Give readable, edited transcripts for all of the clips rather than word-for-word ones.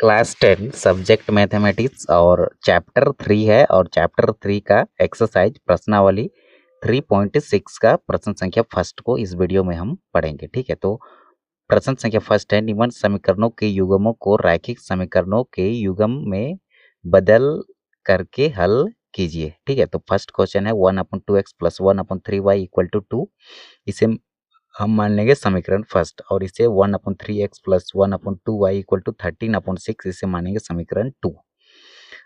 Class 10 subject mathematics और chapter 3 है और चैप्टर 3 का एक्सरसाइज प्रश्नावली 3.6 का प्रश्न संख्या फर्स्ट को इस वीडियो में हम पढ़ेंगे। ठीक है, तो प्रश्न संख्या फर्स्ट है, निम्न समीकरणों के युग्मों को रैखिक समीकरणों के युग्म में बदल करके हल कीजिए। ठीक है, तो फर्स्ट क्वेश्चन है 1/2x + 1/3y = 2। इसे हम मान लेंगे समीकरण फर्स्ट और इसे 1/3x + 1/2y = 13/6 इसे मानेंगे समीकरण 2।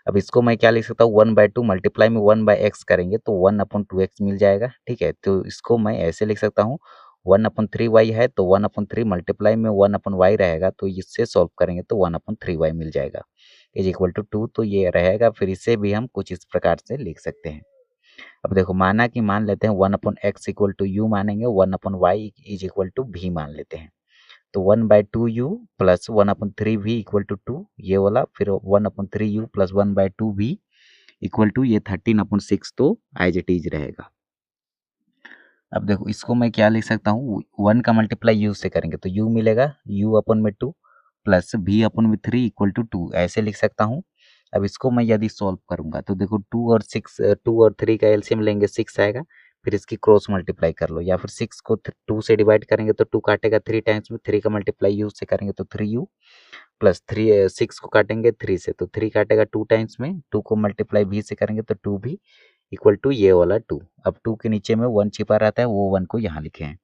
अब इसको मैं क्या लिख सकता हूँ, 1/2 मल्टीप्लाई में 1/x करेंगे तो 1/2x मिल जाएगा। ठीक है, तो इसको मैं ऐसे लिख सकता हूँ, 1/3y है तो 1/3 मल्टीप्लाई में 1/y रहेगा, तो इससे सॉल्व करेंगे तो 1/3y मिल जाएगा इज इक्वल टू 2। तो ये रहेगा, फिर इसे भी हम कुछ इस प्रकार से लिख सकते हैं। अब देखो, माना कि मान लेते हैं 1/x = u मानेंगे, 1/y = v मान लेते हैं, तो 1/2u + 1/3v = 2 ये वाला, फिर 1/3u + 1/2v = ये 13/6 तो एज इट इज रहेगा। अब देखो, इसको मैं क्या लिख सकता हूँ, 1 का मल्टीप्लाई u से करेंगे तो u मिलेगा, u/2 + v/3 = 2 ऐसे लिख सकता हूँ। अब इसको मैं यदि सॉल्व करूंगा तो देखो 2 और 3 का एलसीएम लेंगे 6 आएगा, फिर इसकी क्रॉस मल्टीप्लाई कर लो, या फिर 6 को 2 से डिवाइड करेंगे तो 2 काटेगा 3 टाइम्स में, 3 का मल्टीप्लाई u से करेंगे तो 3u + 3 6 को काटेंगे 3 से तो 3 काटेगा 2 टाइम्स में, 2 को मल्टीप्लाई v से करेंगे तो 2v = ये वाला 2। अब 2 के नीचे में 1 छिपा रहता है, वो 1 को यहाँ लिखे हैं।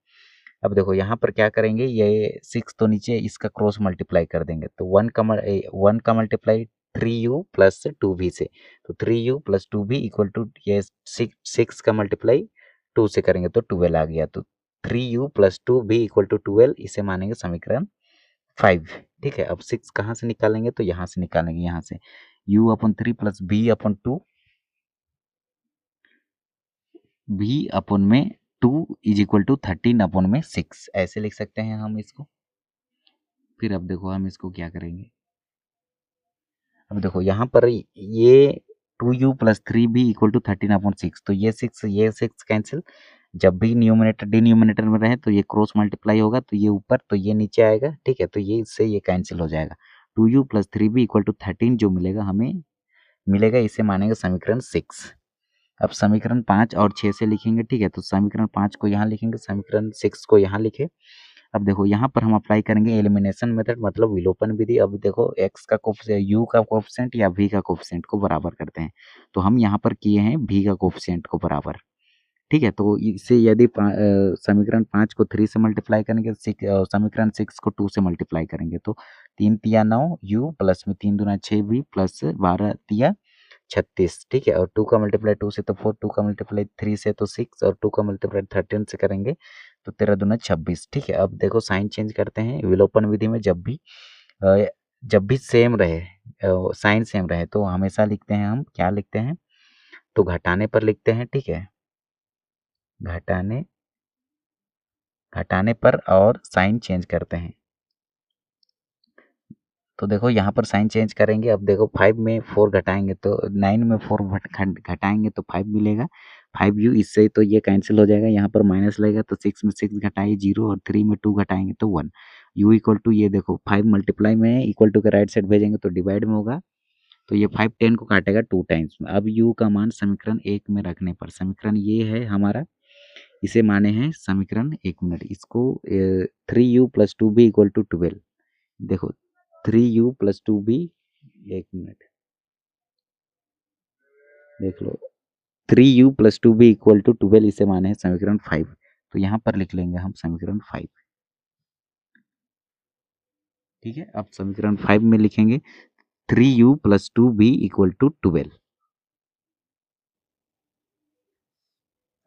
अब देखो यहाँ पर क्या करेंगे, ये 6 तो नीचे इसका क्रॉस मल्टीप्लाई कर देंगे तो 1 का मल्टीप्लाई 3u + 2v से, तो 3u + 2v = ये 6 का मल्टीप्लाई 2 से करेंगे तो 12 आ गया, तो 3u + 2v = 12 इसे मानेंगे समीकरण 5। ठीक है, अब 6 कहाँ से निकालेंगे, तो यहाँ से निकालेंगे, यहाँ से u/3 + v/2 v/2 = 13/6 ऐसे लिख सकते हैं हम इसको। फिर अब देखो हम इसको क्या करेंगे, अब देखो यहाँ पर ये 2u + 3v = 13/6, तो ये 6 कैंसिल, जब भी न्यूमरेटर डिनोमिनेटर में रहे तो ये क्रॉस मल्टीप्लाई होगा, तो ये ऊपर तो ये नीचे आएगा। ठीक है, तो ये इससे ये कैंसिल हो जाएगा, 2u + 3v = 13 जो मिलेगा हमें मिलेगा, इसे मानेंगे समीकरण 6। अब समीकरण 5 और 6 से लिखेंगे। ठीक है, तो समीकरण 5 को यहाँ लिखेंगे, समीकरण 6 को यहाँ लिखे। अब देखो यहाँ पर हम अप्लाई करेंगे एलिमिनेशन मेथड, मतलब विलोपन विधि। अब देखो x का कोफिशिएंट, u का कोफिशिएंट या v का कोफिशिएंट को बराबर करते हैं, तो हम यहाँ पर किए हैं v का कोफिशिएंट को बराबर। ठीक है, तो इसे यदि समीकरण 5 को 3 से मल्टीप्लाई करेंगे, समीकरण 6 को 2 से मल्टीप्लाई करेंगे तो 3 तिया 9 u प्लस में 3 दूना 6 v प्लस 12 तिया 36। ठीक है, और 2 का मल्टीप्लाई 2 से तो 4, 2 का मल्टीप्लाई 3 से तो 6, और 2 का मल्टीप्लाई 13 से करेंगे तो 13 दूना 26। ठीक है, अब देखो साइन चेंज करते हैं, विलोपन विधि में जब भी सेम रहे, साइन सेम रहे तो हमेशा लिखते हैं, हम क्या लिखते हैं, तो घटाने पर लिखते हैं। ठीक है, घटाने पर और साइन चेंज करते हैं, तो देखो यहाँ पर साइन चेंज करेंगे। अब देखो 5 में 4 घटाएंगे तो 9 में 4 घटाएंगे तो 5 मिलेगा, 5u, इससे तो ये कैंसिल हो जाएगा, यहाँ पर माइनस लगेगा तो 6 में 6 घटाइए 0, और 3 में 2 घटाएंगे तो 1, u = ये देखो 5 मल्टीप्लाई में इक्वल टू के राइट साइड भेजेंगे तो डिवाइड में होगा, तो ये 5 10 को काटेगा 2 टाइम्स में। अब u का मान समीकरण 1 में रखने पर, समीकरण ये है हमारा, इसे माने हैं समीकरण 1 मिनट, इसको 3u + 2v = 12। देखो 3u + 2v, 1 मिनट देख लो, 3u + 2v = 12 इसे माने हैं समीकरण 5, तो यहाँ पर लिख लेंगे हम समीकरण 5। ठीक है, अब समीकरण 5 में लिखेंगे 3u + 2v = 12।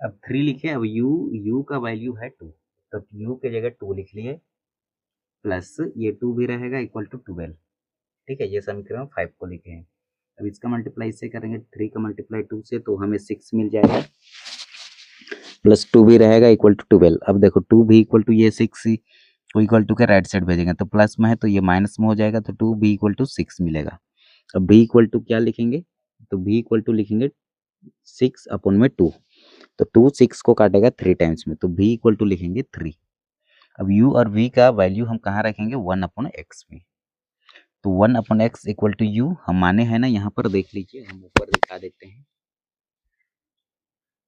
अब 3 लिखे, अब u का वैल्यू है 2, तो u के जगह 2 लिख लिए, प्लस ये 2 भी रहेगा = 12। ठीक है, ये समीकरण 5 को लिखे हैं। अब इसका मल्टीप्लाई इससे करेंगे, 3 का मल्टीप्लाई 2 से तो हमें 6 मिल जाएगा, प्लस 2 भी रहेगा = 12। अब देखो 2 भी = ये 6 को इक्वल टू के राइट साइड भेजेंगे तो प्लस में है तो ये माइनस में हो जाएगा, तो 2b = 6 मिलेगा। अब b = क्या लिखेंगे, तो b = लिखेंगे 6/2, तो 2 6 को काटेगा 3 टाइम्स में, तो b = लिखेंगे 3। अब u और v का वैल्यू हम कहाँ रखेंगे, 1/x में, तो 1/x इक्वल टू यू हम माने हैं ना, यहाँ पर देख लीजिए, हम ऊपर दिखा देते हैं।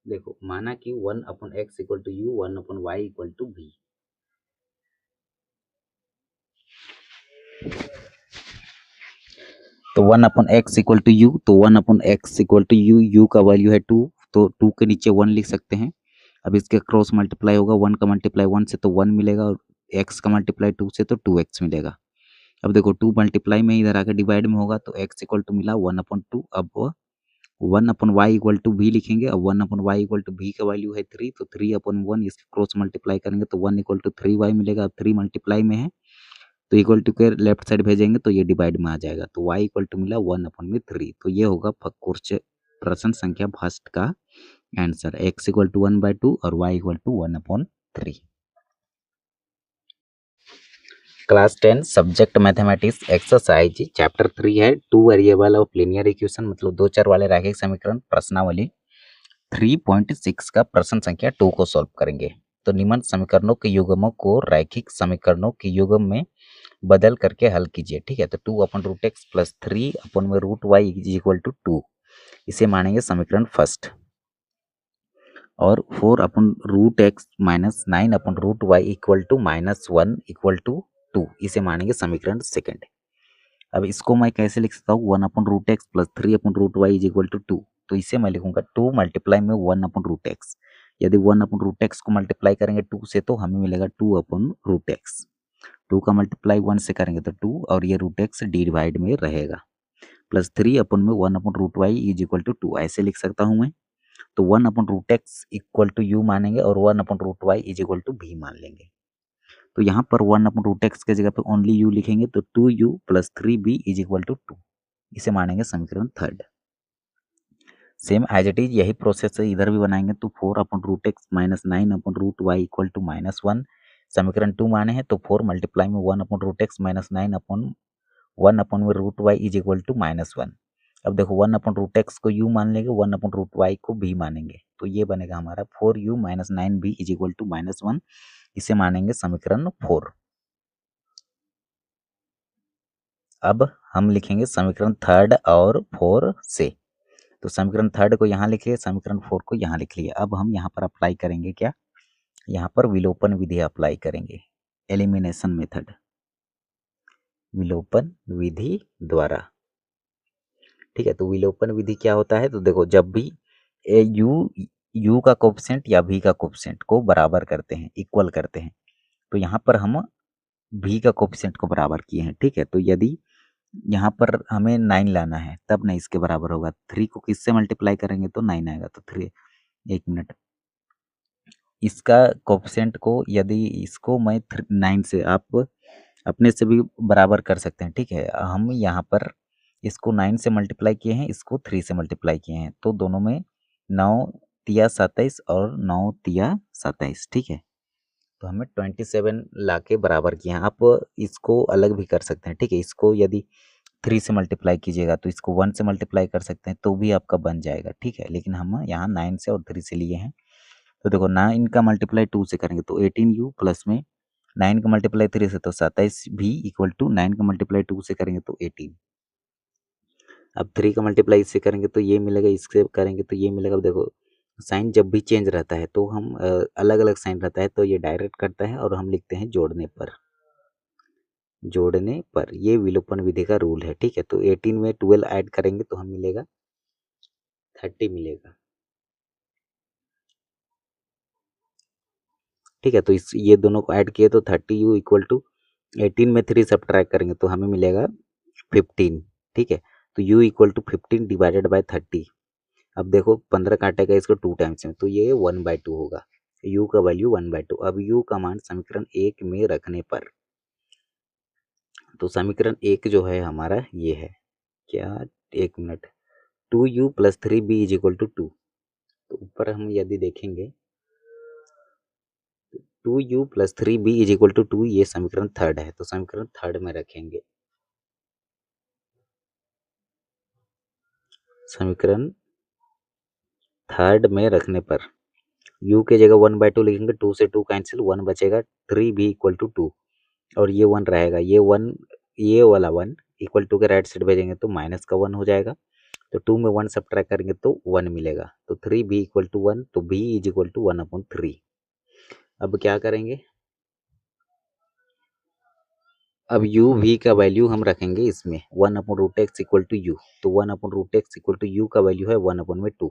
देखो माना कि 1/x equal to u, 1/y equal to v। तो 1/x इक्वल टू यू, तो 1/x equal to u, u का वैल्यू है 2, तो 2 के नीचे 1 लिख सकते हैं। अब इसके क्रॉस मल्टीप्लाई होगा, 1 का मल्टीप्लाई 1 से तो 1 मिलेगा, और x का मल्टीप्लाई 2 से तो 2x मिलेगा। अब देखो 2 मल्टीप्लाई में इधर आकर डिवाइड में होगा, तो x इक्वल टू मिला 1/2। अब 1/y इक्वल टू v लिखेंगे। अब 1/y इक्वल टू v का वैल्यू है 3, तो 3/1 इसके क्रॉस मल्टीप्लाई करेंगे तो 1 इक्वल टू 3y मिलेगा। अब 3 मल्टीप्लाई में है तो इक्वल टू के लेफ्ट साइड भेजेंगे तो ये डिवाइड में आ जाएगा, तो y इक्वल टू मिला 1/3। तो ये होगा प्रश्न संख्या फर्स्ट का आंसर, x इक्वल टू 1/2 और y equal to 1/3। Class 10 subject mathematics exercise chapter 3 है 2 वेरिएबल ऑफ लीनियर इक्वेशन, मतलब 2 चर वाले रैखिक समीकरण प्रश्नावली 3.6 का प्रश्न संख्या 2 को सॉल्व करेंगे। तो निम्न समीकरणों के युग्मों को रैखिक समीकरणों के युग्म में बदल करके हल कीजिए। ठीक है, तो 2/√x plus 3/√y is equal to 2, इसे मानेंगे समीकरण फर्स्ट। और 4/√x minus 9/√y equal to -1 equal to 2, इसे मानेंगे समीकरण सेकंड। अब इसको मैं कैसे लिख सकता हूँ, 1/√x plus 3/√y is equal to 2, तो इसे मैं लिखूंगा 2 मल्टीप्लाई में 1/√x। यदि 1/√x को मल्टीप्लाई करेंगे 2 से तो हमें मिलेगा 2/√x। 2 का मल्टीप्लाई 1 से करेंगे तो 2, और ये √x डिवाइड में रहेगा, plus 3/1/√y is equal to 2, ऐसे लिख सकता हूँ मैं। तो 1/√x इक्वल टू यू मानेंगे और 1/√y is equal to v मान लेंगे। तो यहाँ पर 1/√x के जगह पे ओनली u लिखेंगे, तो 2u plus 3b is equal to 2, इसे मानेंगे समीकरण third. Same as it is यही प्रोसेस है, इधर भी बनाएंगे, तो 4/√x minus 9/√y equal to -1 समीकरण 2 माने हैं, तो 4 मल्टीप्लाई में 1/√x minus 9/1/√y is equal to -1। अब देखो 1/√x को u मान लेंगे, 1/√y को v मानेंगे, तो ये बनेगा हमारा 4u minus 9v is equal to -1, इसे मानेंगे समीकरण 4। अब हम लिखेंगे समीकरण थर्ड और 4 से, तो समीकरण थर्ड को यहाँ लिख लिए, समीकरण 4 को यहाँ लिख लिए। अब हम यहाँ पर अप्लाई करेंगे क्या, यहाँ पर विलोपन विधि अप्लाई करेंगे, एलिमिनेशन मेथड, विलोपन विधि द्वारा। ठीक है, तो विलोपन विधि क्या होता है, तो देखो जब भी u का कोफिशिएंट या v का कोफिशिएंट को बराबर करते हैं, इक्वल करते हैं, तो यहाँ पर हम v का कोफिशिएंट को बराबर किए हैं। ठीक है, तो यदि यहाँ पर हमें 9 लाना है तब नहीं इसके बराबर होगा, 3 को किससे मल्टीप्लाई करेंगे तो 9 आएगा, तो 3, एक मिनट, इसका कोफिशिएंट को यदि इसको मैं 9 से, आप अपने से भी बराबर कर सकते हैं। ठीक है, हम यहाँ पर इसको 9 से मल्टीप्लाई किए हैं, इसको 3 से मल्टीप्लाई किए हैं, तो दोनों में 9 तिया 27 और 9 तिया 27। ठीक है, तो हमें 27 ला के बराबर किए हैं। आप इसको अलग भी कर सकते हैं। ठीक है, इसको यदि 3 से मल्टीप्लाई कीजिएगा तो इसको 1 से मल्टीप्लाई कर सकते हैं, तो भी आपका बन जाएगा। ठीक है, लेकिन हम यहाँ 9 से और 3 से लिए हैं, तो देखो 9 का मल्टीप्लाई 2 से करेंगे तो 18u प्लस में 9 का मल्टीप्लाई 3 से तो 27 भी इक्वल टू 9 का मल्टीप्लाई 2 से करेंगे तो 18। अब 3 का मल्टीप्लाई इससे करेंगे तो ये मिलेगा, इससे करेंगे तो ये मिलेगा। अब देखो साइन जब भी चेंज रहता है तो हम अलग अलग साइन रहता है तो ये डायरेक्ट करता है और हम लिखते हैं जोड़ने पर, जोड़ने पर, ये विलोपन विधि का रूल है। ठीक है, तो 18 में 12 ऐड करेंगे तो हम मिलेगा 30 मिलेगा। ठीक है, तो इस ये दोनों को ऐड किए तो 30u इक्वल टू 18 में 3 सब्ट्रैक्ट करेंगे तो हमें मिलेगा 15। ठीक है, तो u equal to 15 divided by 30। अब देखो 15 काटेगा इसको 2 टाइम्स में, तो ये 1/2 होगा, u का वैल्यू 1/2। अब u का मान समीकरण 1 में रखने पर, तो समीकरण 1 जो है हमारा ये है क्या, एक minute, 2u plus 3b is equal to 2। तो ऊपर हम यदि देखेंगे 2u plus 3b is equal to 2, ये समीकरण थर्ड है, तो समीकरण थर्ड में रखेंगे। समीकरण थर्ड में रखने पर u के जगह 1/2 लिखेंगे, 2 से 2 कैंसिल, 1 बचेगा, 3b इक्वल टू 2 और ये 1 रहेगा, ये 1, ये वाला 1 इक्वल टू के राइट साइड भेजेंगे तो माइनस का 1 हो जाएगा। तो 2 में 1 सब्ट्रैक्ट करेंगे तो 1 मिलेगा। तो 3b इक्वल टू 1, तो b इज इक्वल टू 1/3। अब क्या करेंगे, अब u v का वैल्यू हम रखेंगे इसमें 1/√x इक्वल टू u। तो 1/√x इक्वल टू u का वैल्यू है 1/2।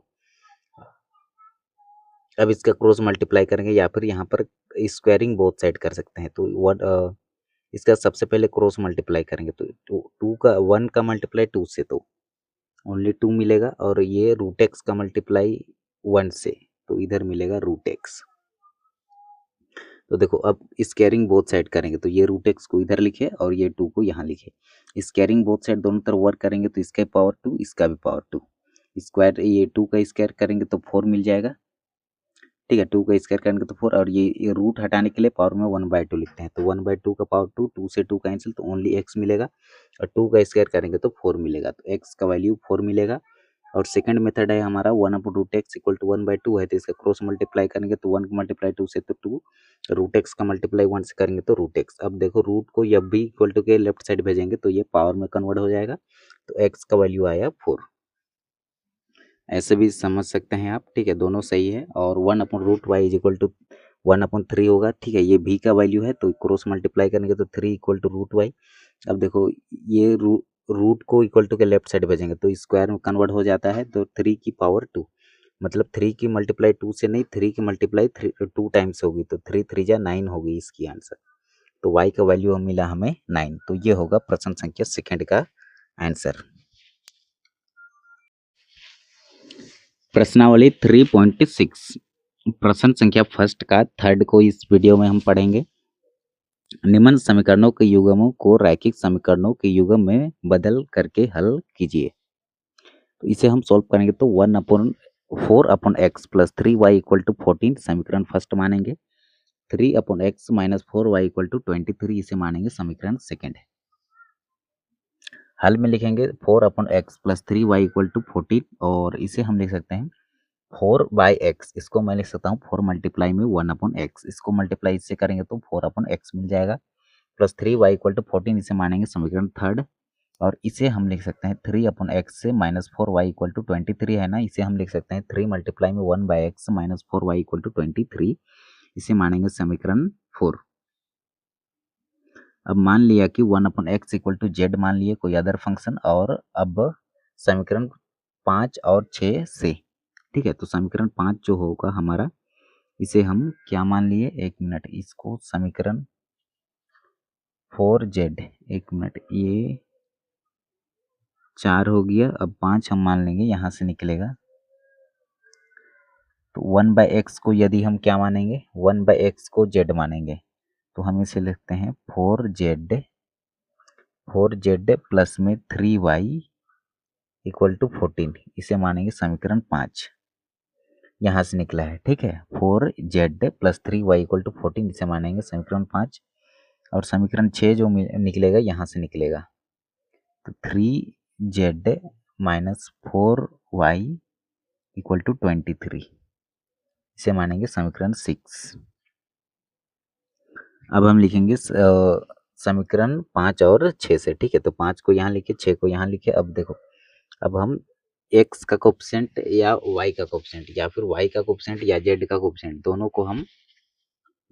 अब इसका क्रॉस मल्टीप्लाई करेंगे या फिर यहाँ पर स्क्वायरिंग बोथ साइड कर सकते हैं। तो इसका सबसे पहले क्रॉस मल्टीप्लाई करेंगे तो 2 का 1 का मल्टीप्लाई 2 से तो ओनली 2 मिलेगा, और ये रूट एक्स का मल्टीप्लाई 1 से तो इधर मिलेगा रूट एक्स। तो देखो अब स्क्वायरिंग बोथ साइड करेंगे तो ये रूट एक्स को इधर लिखे और ये 2 को यहाँ लिखे। स्क्वायरिंग बोथ साइड दोनों तरफ वर्क करेंगे तो इसका पावर 2, इसका भी पावर 2। स्क्वायर ये 2 का स्क्वायर करेंगे तो 4 मिल जाएगा। ठीक है, 2 का स्क्वायर करेंगे तो 4, और ये रूट हटाने के लिए पावर में 1/2 लिखते हैं। तो 1/2 का पावर 2, 2 से 2 कैंसिल तो ओनली x मिलेगा, और 2 का स्क्वायर करेंगे तो 4 मिलेगा। तो x का वैल्यू 4 मिलेगा। और सेकंड मेथड है हमारा 1/√x इक्वल टू 1/2 है, तो इसका क्रॉस मल्टीप्लाई करेंगे तो 1 मल्टीप्लाई 2 से तो 2, रूट एक्स का मल्टीप्लाई 1 से करेंगे तो रूट एक्स। अब देखो रूट को जब भी इक्वल टू के लेफ्ट साइड भेजेंगे तो ये पावर में कन्वर्ट हो जाएगा। तो x का वैल्यू आया 4। ऐसे भी समझ सकते हैं आप। ठीक है, दोनों सही है। और 1/√y इज इक्वल टू 1/3 होगा। ठीक है, ये v का वैल्यू है तो क्रॉस मल्टीप्लाई करेंगे तो 3 इक्वल टू √y। अब देखो ये रूट को इक्वल टू के लेफ्ट साइड भेजेंगे तो स्क्वायर में कन्वर्ट हो जाता है। तो 3 की पावर 2, मतलब 3 की मल्टीप्लाई 2 से नहीं, 3 की मल्टीप्लाई 2 टाइम्स होगी तो 3 3 जा 9 होगी इसकी आंसर। तो y का वैल्यू मिला हमें 9। तो ये होगा प्रश्न संख्या सेकंड का आंसर। प्रश्नावली 3.6 प्रश्न संख्या फर्स्ट का थर्ड को इस वीडियो में हम पढ़ेंगे। निम्न समीकरणों के युग्मों को रैखिक समीकरणों के युग्म में बदल करके हल कीजिए। तो इसे हम सॉल्व करेंगे तो 1/4x plus 3y equal to 14 समीकरण फर्स्ट मानेंगे। 3/x minus 4y equal to 23 इसे मानेंगे समीकरण सेकेंड। हल में लिखेंगे 4/x plus 3y equal to 14, और इसे हम लिख सकते हैं 4/x। इसको मैं लिख सकता हूँ 4 मल्टीप्लाई में 1/x, इसको मल्टीप्लाई इससे करेंगे तो 4/x मिल जाएगा। प्लस 3y इक्वल टू 14 इसे मानेंगे समीकरण थर्ड, और इसे हम लिख सकते हैं 3/x से माइनस 4y इक्वल टू 23 है ना, इसे हम लिख सकते हैं 3 मल्टीप्लाई में 1/x minus 4y equal to 23, इसे मानेंगे समीकरण 4। अब मान लिया कि 1/x इक्वल टू जेड मान लिए कोई अदर फंक्शन, और अब समीकरण 5 और 6 से। ठीक है, तो समीकरण 5 जो होगा हमारा, इसे हम क्या मान लिए, एक मिनट, इसको समीकरण 4z, एक मिनट, ये 4 हो गया। अब 5 हम मान लेंगे, यहाँ से निकलेगा तो 1/x को यदि हम क्या मानेंगे, 1/x को z मानेंगे तो हम इसे लिखते हैं 4z प्लस में 3y इक्वल टू 14, इसे मानेंगे समीकरण 5, यहाँ से निकला है। ठीक है, 4z plus 3y equal to 14 इसे मानेंगे समीकरण 5, और समीकरण 6 जो निकलेगा यहाँ से निकलेगा तो 3z minus 4y equal to 23, इसे मानेंगे समीकरण 6। अब हम लिखेंगे समीकरण 5 और 6 से। ठीक है, तो 5 को यहाँ लिखे, 6 को यहाँ लिखे। अब देखो, अब हम x का कोफिशिएंट या y का कोफिशिएंट या फिर y का कोफिशिएंट या z का कोफिशिएंट, दोनों को हम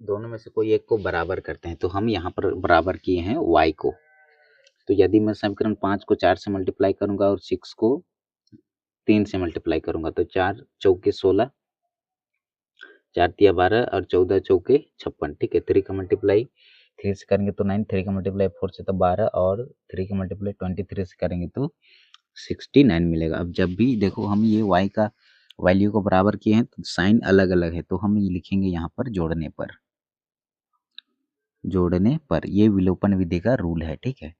दोनों में से कोई एक को बराबर करते हैं। तो हम यहाँ पर बराबर किए हैं y को। तो यदि मैं समीकरण 5 को 4 से मल्टीप्लाई करूंगा और 6 को 3 से मल्टीप्लाई करूंगा तो 4 चौके 16, 4 तिया 12 और 14 चौके 56। ठीक है, 3 का मल्टीप्लाई 3 से करेंगे तो 9, 3 का मल्टीप्लाई 4 से तो 12, और 3 का मल्टीप्लाई 23 से करेंगे तो 69 मिलेगा। अब जब भी देखो हम ये y का वैल्यू को बराबर किए हैं तो साइन अलग अलग है, तो हम ये लिखेंगे यहाँ पर जोड़ने पर ये विलोपन विधि का रूल है। ठीक है,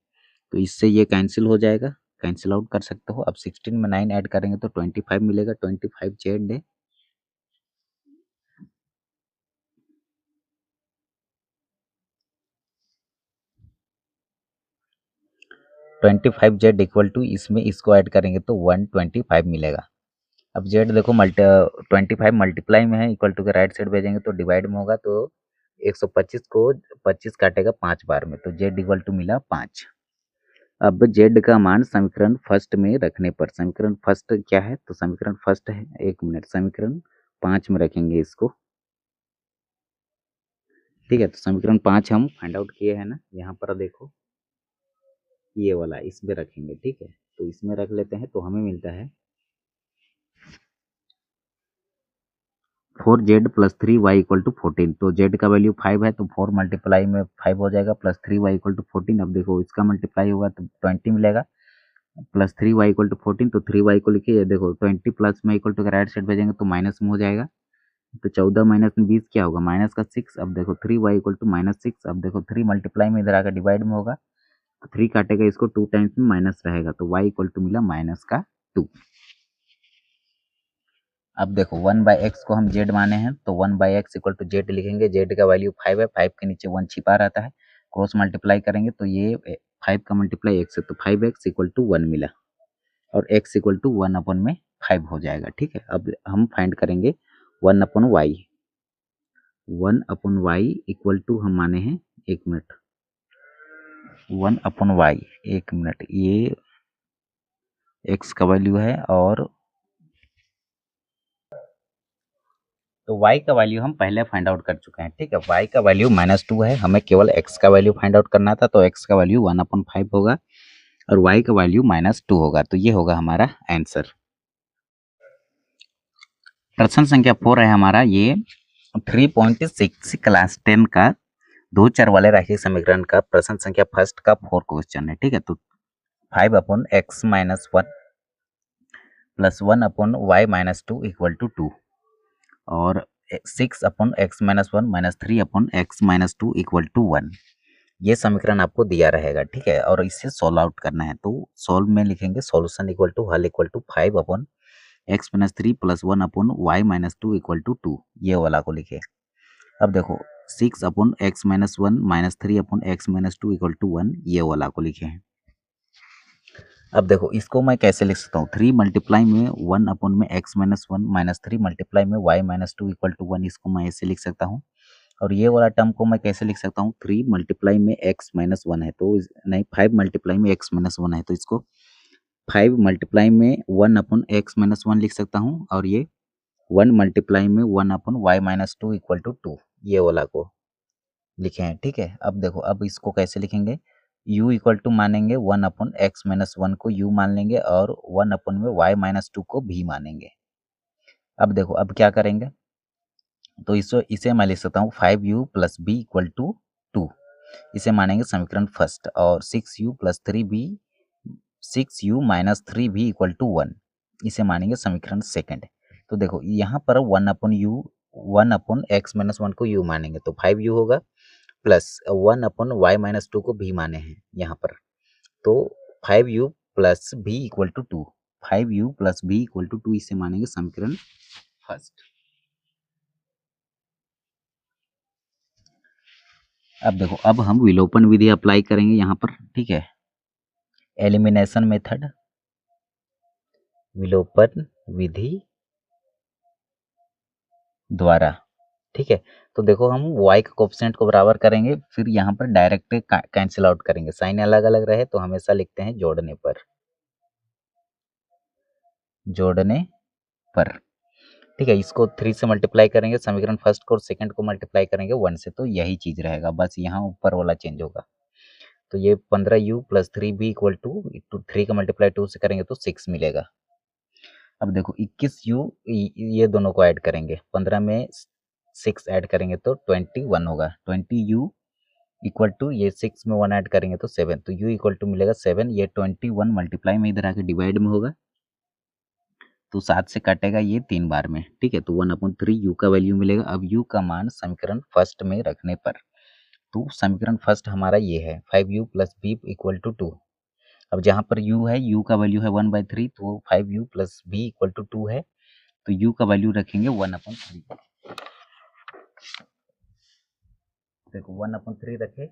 तो इससे ये कैंसिल हो जाएगा, कैंसिल आउट कर सकते हो। अब 16 में 9 ऐड करेंगे तो 25 मिलेगा, 25 जेड है। 25 जेड इक्वल टू इसमें इसको ऐड करेंगे तो 125 मिलेगा। अब जेड देखो 25 मल्टीप्लाई में है, इक्वल टू के राइट साइड भेजेंगे तो डिवाइड में होगा, तो 125 को 25 काटेगा 5 बार में, तो जेड इक्वल टू मिला 5। अब जेड का मान समीकरण फर्स्ट में रखने पर, समीकरण फर्स्ट क्या है, तो समीकरण फर्स्ट है, 1 मिनट, समीकरण 5 में रखेंगे इसको। ठीक है, तो समीकरण 5 हम फाइंड आउट किए हैं ना, यहाँ पर देखो ये वाला इसमें रखेंगे। ठीक है, तो इसमें रख लेते हैं, तो हमें मिलता है 4z plus 3y equal to 14। तो z का वैल्यू 5 है, तो 4 मल्टीप्लाई में 5 हो जाएगा, प्लस 3y इक्वल टू 14। अब देखो इसका मल्टीप्लाई होगा तो 20 मिलेगा, प्लस 3y इक्वल टू 14, तो 3y को लिखिए, देखो 20 प्लस में इक्वल टू राइट साइड भेजेंगे तो माइनस में हो जाएगा, तो 14 माइनस में 20 क्या होगा, माइनस का 6। अब देखो 3y इक्वल टू माइनस 6। अब देखो 3 मल्टीप्लाई में इधर आकर डिवाइड में होगा, तो 3 काटेगा इसको, 2 टाइम्स में माइनस रहेगा, तो y इक्वल टू मिला माइनस का 2। अब देखो 1/x को हम z माने हैं, तो 1/x इक्वल टू z लिखेंगे। z का वैल्यू 5 है, 5 के नीचे 1 छिपा रहता है, क्रॉस मल्टीप्लाई करेंगे तो ये 5 का मल्टीप्लाई x है, तो 5x इक्वल टू 1 मिला, और x इक्वल टू 1/5 हो जाएगा। ठीक है, अब हम फाइंड करेंगे 1/y। 1/y इक्वल टू हम माने हैं, 1 मिनट, 1/y, 1 मिनट, ये x का वैल्यू है, और तो y का वैल्यू हम पहले फाइंड आउट कर चुके हैं। ठीक है, y का वैल्यू -2 है, हमें केवल x का वैल्यू फाइंड आउट करना था, तो x का वैल्यू 1/5 होगा और y का वैल्यू -2 होगा, तो ये होगा हमारा आंसर। प्रश्न संख्या 4 है हमारा ये 3.6 क्लास 10 का दो चर वाले रैखिक समीकरण का प्रश्न संख्या फर्स्ट का 4 क्वेश्चन है। ठीक है, तो 5/x-1 plus 1/y-2 equal to 2, और 6/x-1 minus 3/x-2 equal to 1, ये समीकरण आपको दिया रहेगा। ठीक है, और इसे सॉल्व आउट करना है, तो सॉल्व में लिखेंगे सॉल्यूशन इक्वल टू हल equal to 5/x-3 plus 1/y-2 equal to 2, ये वाला को लिखे। अब देखो 6/x-1 minus 3/x-2 equal to 1, ये वाला को लिखे हैं। अब देखो इसको मैं कैसे लिख सकता हूँ, 3 मल्टीप्लाई में 1/x-1 माइनस 3 मल्टीप्लाई में y-2 इक्वल टू 1, इसको मैं ऐसे लिख सकता हूँ। और ये वाला टर्म को मैं कैसे लिख सकता हूँ, 3 मल्टीप्लाई में x-1 है, तो नहीं 5 मल्टीप्लाई में x-1 है, तो इसको 5 मल्टीप्लाई में 1/x-1 लिख सकता हूँ, और ये 1 मल्टीप्लाई में 1/y-2 इक्वल टू 2, ये वाला को लिखे हैं। ठीक है, अब देखो अब इसको कैसे लिखेंगे, u इक्वल टू मानेंगे 1/x-1 को u मान लेंगे, और 1/y-2 को भी मानेंगे। अब देखो अब क्या करेंगे, तो इसे मैं लिख सकता हूँ 5u plus b equal to 2, इसे मानेंगे समीकरण फर्स्ट, और 6u minus 3b equal to 1, इसे मानेंगे समीकरण सेकंड। तो देखो यहाँ पर 1/x-1 को u मानेंगे, तो 5u होगा, प्लस 1/y-2 को भी माने हैं यहाँ पर, तो 5u plus b equal to 2, 5u plus b equal to 2, इसे मानेंगे समीकरण फर्स्ट। अब देखो अब हम विलोपन विधि अप्लाई करेंगे यहाँ पर। ठीक है, एलिमिनेशन मेथड, विलोपन विधि द्वारा। ठीक है, तो देखो हम y का कोएफिशिएंट को बराबर करेंगे, फिर यहाँ पर डायरेक्ट कैंसिल आउट करेंगे, साइन अलग अलग रहे तो हमेशा लिखते हैं जोड़ने पर, जोड़ने पर। ठीक है, इसको 3 से मल्टीप्लाई करेंगे, समीकरण फर्स्ट को और सेकंड को मल्टीप्लाई करेंगे 1 से, तो यही चीज रहेगा, बस यहाँ ऊपर वाला चेंज होगा। तो ये 15u plus 3b equal to 3 का मल्टीप्लाई 2 से करेंगे तो 6 मिलेगा। अब देखो 21u, ये दोनों को ऐड करेंगे, 15 में 6 ऐड करेंगे तो 21 होगा, 20u इक्वल टू ये 6 में 1 ऐड करेंगे तो 7, तो u इक्वल टू मिलेगा 7, ये 21 मल्टीप्लाई में इधर आके डिवाइड में होगा, तो 7 से काटेगा ये 3 बार में। ठीक है, तो 1/3 u का वैल्यू मिलेगा। अब u का मान समीकरण फर्स्ट में रखने पर, तो समीकरण फर्स्ट हमारा ये है 5u plus b equal to 2। अब जहाँ पर u है, u का वैल्यू है 1/3, तो 5u plus b equal to 2 है, तो u का वैल्यू रखेंगे 1/3। देखो 1/3 रखे,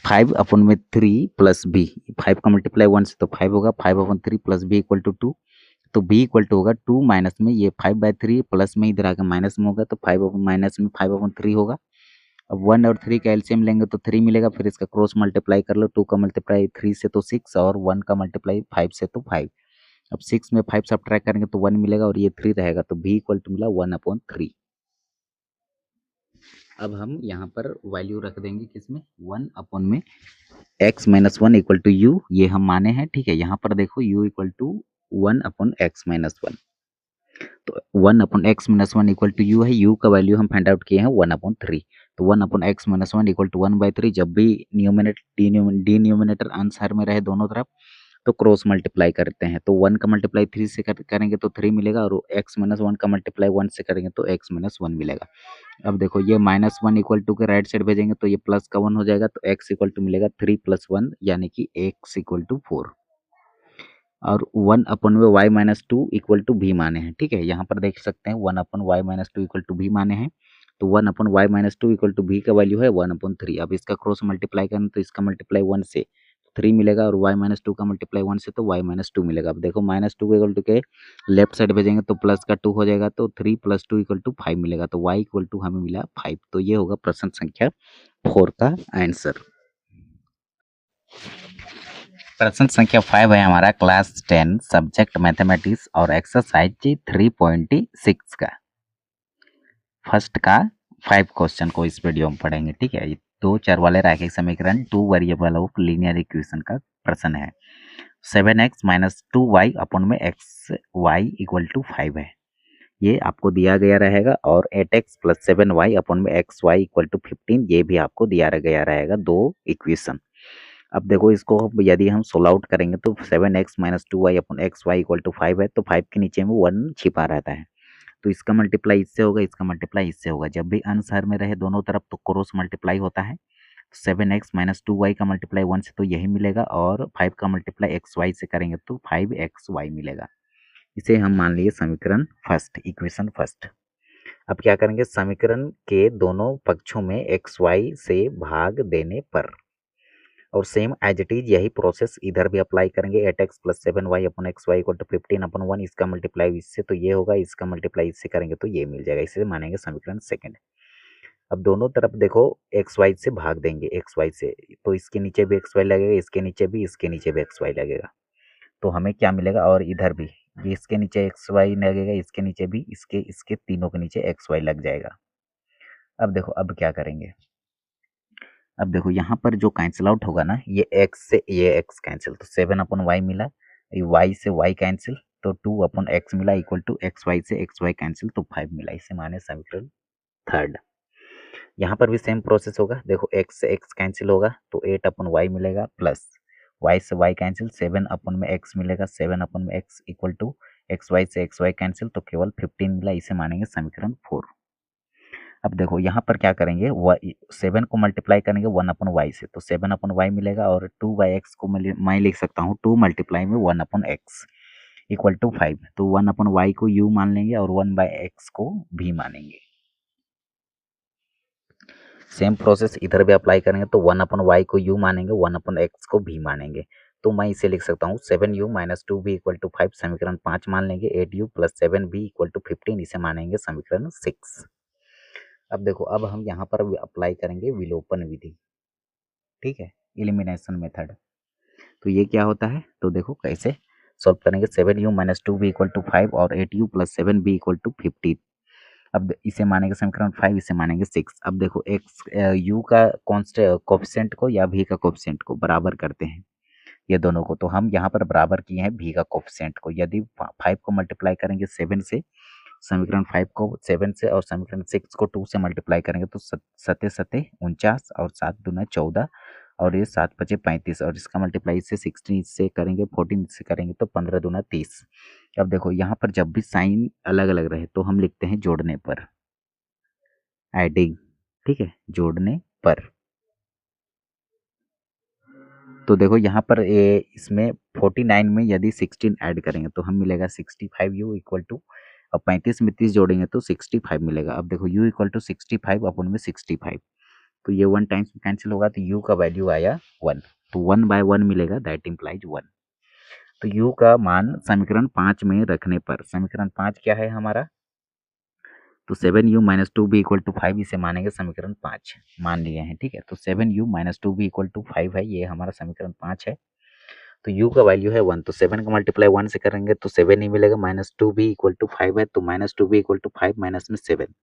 5/3 प्लस b, 5 का मल्टीप्लाई 1 से तो 5 होगा, 5/3 प्लस b इक्वल टू 2, तो b इक्वल टू होगा 2 माइनस में ये 5/3 प्लस में इधर आकर माइनस में होगा, तो 5 माइनस में 5/3 होगा, अब 1 और 3 का एलसीएम लेंगे तो 3 मिलेगा, फिर इसका क्रॉस मल्टीप्लाई कर लो, 2 का मल्टीप्लाई 3 से तो 6 और 1 का मल्टीप्लाई 5 से तो 5। अब 6 में 5 सब्ट्रैक्ट करेंगे तो 1 मिलेगा और ये 3 रहेगा, तो v इक्वल टू मिला 1/3। अब हम यहाँ पर वैल्यू रख देंगे किसमें, 1/में x minus 1 equal to u, ये हम माने हैं, ठीक है। यहाँ पर देखो u equal to 1/x minus 1, तो 1/x minus 1 equal to u है, u का वैल्यू हम फाइंड आउट किए हैं 1/3, तो 1/x माइनस 1 इक्वल टू 1/3। जब भी न्यूमिनेटर डिनोमिनेटर आंसर में रहे दोनों तरफ तो क्रॉस मल्टीप्लाई करते हैं, तो 1 का मल्टीप्लाई 3 से करेंगे तो 3 मिलेगा, और x माइनस 1 का मल्टीप्लाई 1 से करेंगे तो x माइनस 1 मिलेगा। अब देखो ये -1 इक्वल टू के राइट साइड भेजेंगे तो ये प्लस का 1 हो जाएगा, तो x इक्वल टू मिलेगा 3 + 1 यानी कि x इक्वल टू 4, और 1/में y माइनस 2 इक्वल टू भी माने हैं, ठीक है। यहाँ पर देख सकते हैं 1/y माइनस 2 इक्वल टू भी माने हैं, तो 1/y माइनस 2 इक्वल टू भी का वैल्यू है 1/3। अब इसका क्रॉस मल्टीप्लाई करें तो इसका मल्टीप्लाई 1 से 3 मिलेगा, और y माइनस 2 का मल्टीप्लाई 1 से तो y माइनस 2 मिलेगा। अब देखो -2 इक्वल टू के लेफ्ट साइड भेजेंगे तो प्लस का 2 हो जाएगा, तो 3 + 2 इक्वल टू 5 मिलेगा, तो y इक्वल टू हमें मिला 5। तो ये होगा प्रश्न संख्या 4 का आंसर। प्रश्न संख्या 5 है हमारा क्लास 10 सब्जेक्ट मैथमेटिक्स और एक्सरसाइज 3.6 का फर्स्ट का 5 क्वेश्चन को इस वीडियो में पढ़ेंगे, ठीक है। 2 चर वाले रैखिक समीकरण 2 वेरिएबल ऑफ लीनियर इक्वेशन का प्रश्न है। 7x माइनस 2y अपन में xy इक्वल टू 5 है, ये आपको दिया गया रहेगा, और 8x प्लस 7y अपन में xy इक्वल टू 15, ये भी आपको दिया गया रहेगा, 2 इक्वेशन। अब देखो इसको यदि हम सोल्व आउट करेंगे तो 7x minus 2y upon xy equal to 5 है, तो 5 के नीचे में 1 छिपा रहता है, तो इसका मल्टीप्लाई इससे होगा, इसका मल्टीप्लाई इससे होगा। जब भी आंसर में रहे दोनों तरफ तो क्रॉस मल्टीप्लाई होता है, 7x माइनस 2y का मल्टीप्लाई 1 से तो यही मिलेगा, और 5 का मल्टीप्लाई xy से करेंगे तो 5xy मिलेगा। इसे हम मान लिए समीकरण फर्स्ट, इक्वेशन फर्स्ट। अब क्या करेंगे, समीकरण के दोनों पक्षों में xy से भाग देने पर, और सेम एज इट इज यही प्रोसेस इधर भी अप्लाई करेंगे। 8x plus 7y upon xy equal to 15/1, इसका मल्टीप्लाई इससे तो ये होगा, इसका मल्टीप्लाई इससे करेंगे तो ये मिल जाएगा, इसे मानेंगे समीकरण सेकंड। अब दोनों तरफ देखो xy से भाग देंगे, xy से, तो इसके नीचे भी xy लगेगा, इसके नीचे भी, इसके नीचे भी xy लगेगा, तो हमें क्या मिलेगा, और इधर भी ये इसके नीचे xy लगेगा, इसके नीचे भी, इसके तीनों के नीचे xy लग जाएगा। अब देखो अब क्या करेंगे, अब देखो यहाँ पर जो कैंसिल आउट होगा ना, ये x से ये x कैंसिल, तो 7/y मिला, y से y कैंसिल, तो 2/x मिला इक्वल टू xy से xy कैंसिल, तो 5 मिला, इसे माने समीकरण थर्ड। यहाँ पर भी सेम प्रोसेस होगा, देखो x से x कैंसिल होगा तो 8/y मिलेगा, प्लस y से y कैंसिल, 7/x मिलेगा, 7/x इक्वल टू xy से xy कैंसिल, तो केवल 15 मिला, इसे मानेंगे समीकरण 4। अब देखो यहाँ पर क्या करेंगे, 7 को मल्टीप्लाई करेंगे 1/y से, तो 7/y मिलेगा, और 2/x को मैं लिख सकता हूँ 2 मल्टीप्लाई में 1/x इक्वल टू 5, तो 1/y को u मान लेंगे और 1/x को v मानेंगे। सेम प्रोसेस इधर भी अप्लाई करेंगे, तो 1/y को u मानेंगे, 1/x को v मानेंगे, तो मैं इसे लिख सकता हूँ 7u minus 2v equal to 5, समीकरण 5 मान लेंगे, 8u plus 7v equal to 15, इसे मानेंगे समीकरण 6। अब देखो अब हम यहाँ पर अप्लाई करेंगे विलोपन विधि, ठीक है, एलिमिनेशन मेथड। तो ये क्या होता है, तो देखो कैसे सॉल्व करेंगे, 7u minus 2v equal to 5 और 8u plus 7v equal to 15। अब इसे मानेंगे समीकरण 5, इसे मानेंगे 6। अब देखो x u का कोफिशिएंट को या v का कोफिशिएंट को बराबर करते हैं, ये दोनों को, तो हम यहाँ पर बराबर किए हैं v का कोफिशिएंट को। यदि 5 को मल्टीप्लाई करेंगे 7 से, समीकरण 5 को 7 से, और समीकरण 6 को 2 से मल्टीप्लाई करेंगे तो 7 7 49, और 7 दूना 14, और ये 7 5 35, और इसका मल्टीप्लाई इससे 16 से करेंगे, 14 से करेंगे तो 15 दूना 30। अब देखो यहाँ पर जब भी साइन अलग अलग रहे तो हम लिखते हैं जोड़ने पर, एडिंग, ठीक है, जोड़ने पर। तो देखो यहाँ पर इसमें 49 में यदि 16 ऐड करेंगे तो हम मिलेगा 65u इक्वल टू, अब 35 में 30 जोड़ेंगे तो 65 मिलेगा। अब देखो u इक्वल टू 65 अपन में 65, तो ये 1 टाइम्स में कैंसिल होगा, तो u का वैल्यू आया 1, तो 1/1 मिलेगा, दैट इम्प्लाइज 1। तो u का मान समीकरण 5 में रखने पर, समीकरण 5 क्या है हमारा, तो 7u minus 2b equal to 5 इसे मानेंगे समीकरण 5 मान लिए हैं। ठीक है, तो 7u minus 2b equal to 5 है, ये हमारा समीकरण 5 है। तो u का वैल्यू है 1, तो 7 का मल्टीप्लाई 1 से करेंगे तो 7 ही मिलेगा। माइनस 2b इक्वल टू 5 है, तो minus 2b equal to 5 minus में 7।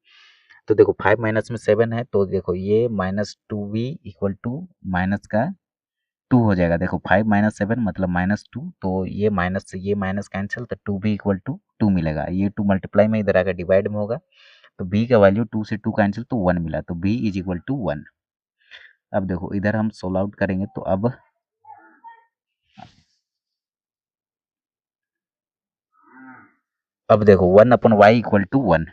तो देखो 5 माइनस में 7 है, तो देखो ये minus 2b equal to minus का 2 हो जाएगा। देखो 5 माइनस 7 मतलब माइनस 2, तो ये माइनस से ये माइनस कैंसिल, तो 2b इक्वल टू 2 मिलेगा। ये 2 मल्टीप्लाई में इधर आकर डिवाइड में होगा, तो b का वैल्यू 2 से 2 कैंसिल तो 1 मिला, तो b इज इक्वल टू 1। अब देखो इधर हम सोल्व आउट करेंगे, तो अब देखो 1 अपॉन वाई इक्वल टू 1।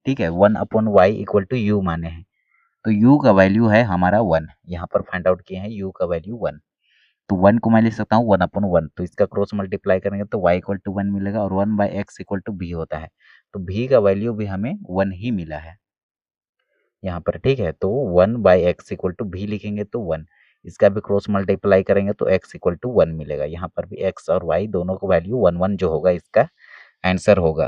ठीक है, 1 upon y equal to u माने हैं, तो u का वैल्यू है हमारा 1। यहाँ पर फाइंड आउट किए हैं u का वैल्यू 1, तो 1 को मैं लिख सकता हूँ 1 अपॉन 1, तो इसका क्रॉस मल्टीप्लाई करेंगे तो y इक्वल टू 1 मिलेगा, और 1 by x equal to b होता है, तो b का वैल्यू भी हमें 1 ही मिला है यहाँ पर। ठीक है, तो 1 by x equal to b लिखेंगे तो 1, इसका भी क्रॉस मल्टीप्लाई करेंगे तो x इक्वल टू 1 मिलेगा। यहाँ पर भी x और y दोनों को वैल्यू 1 1 जो होगा इसका आंसर होगा।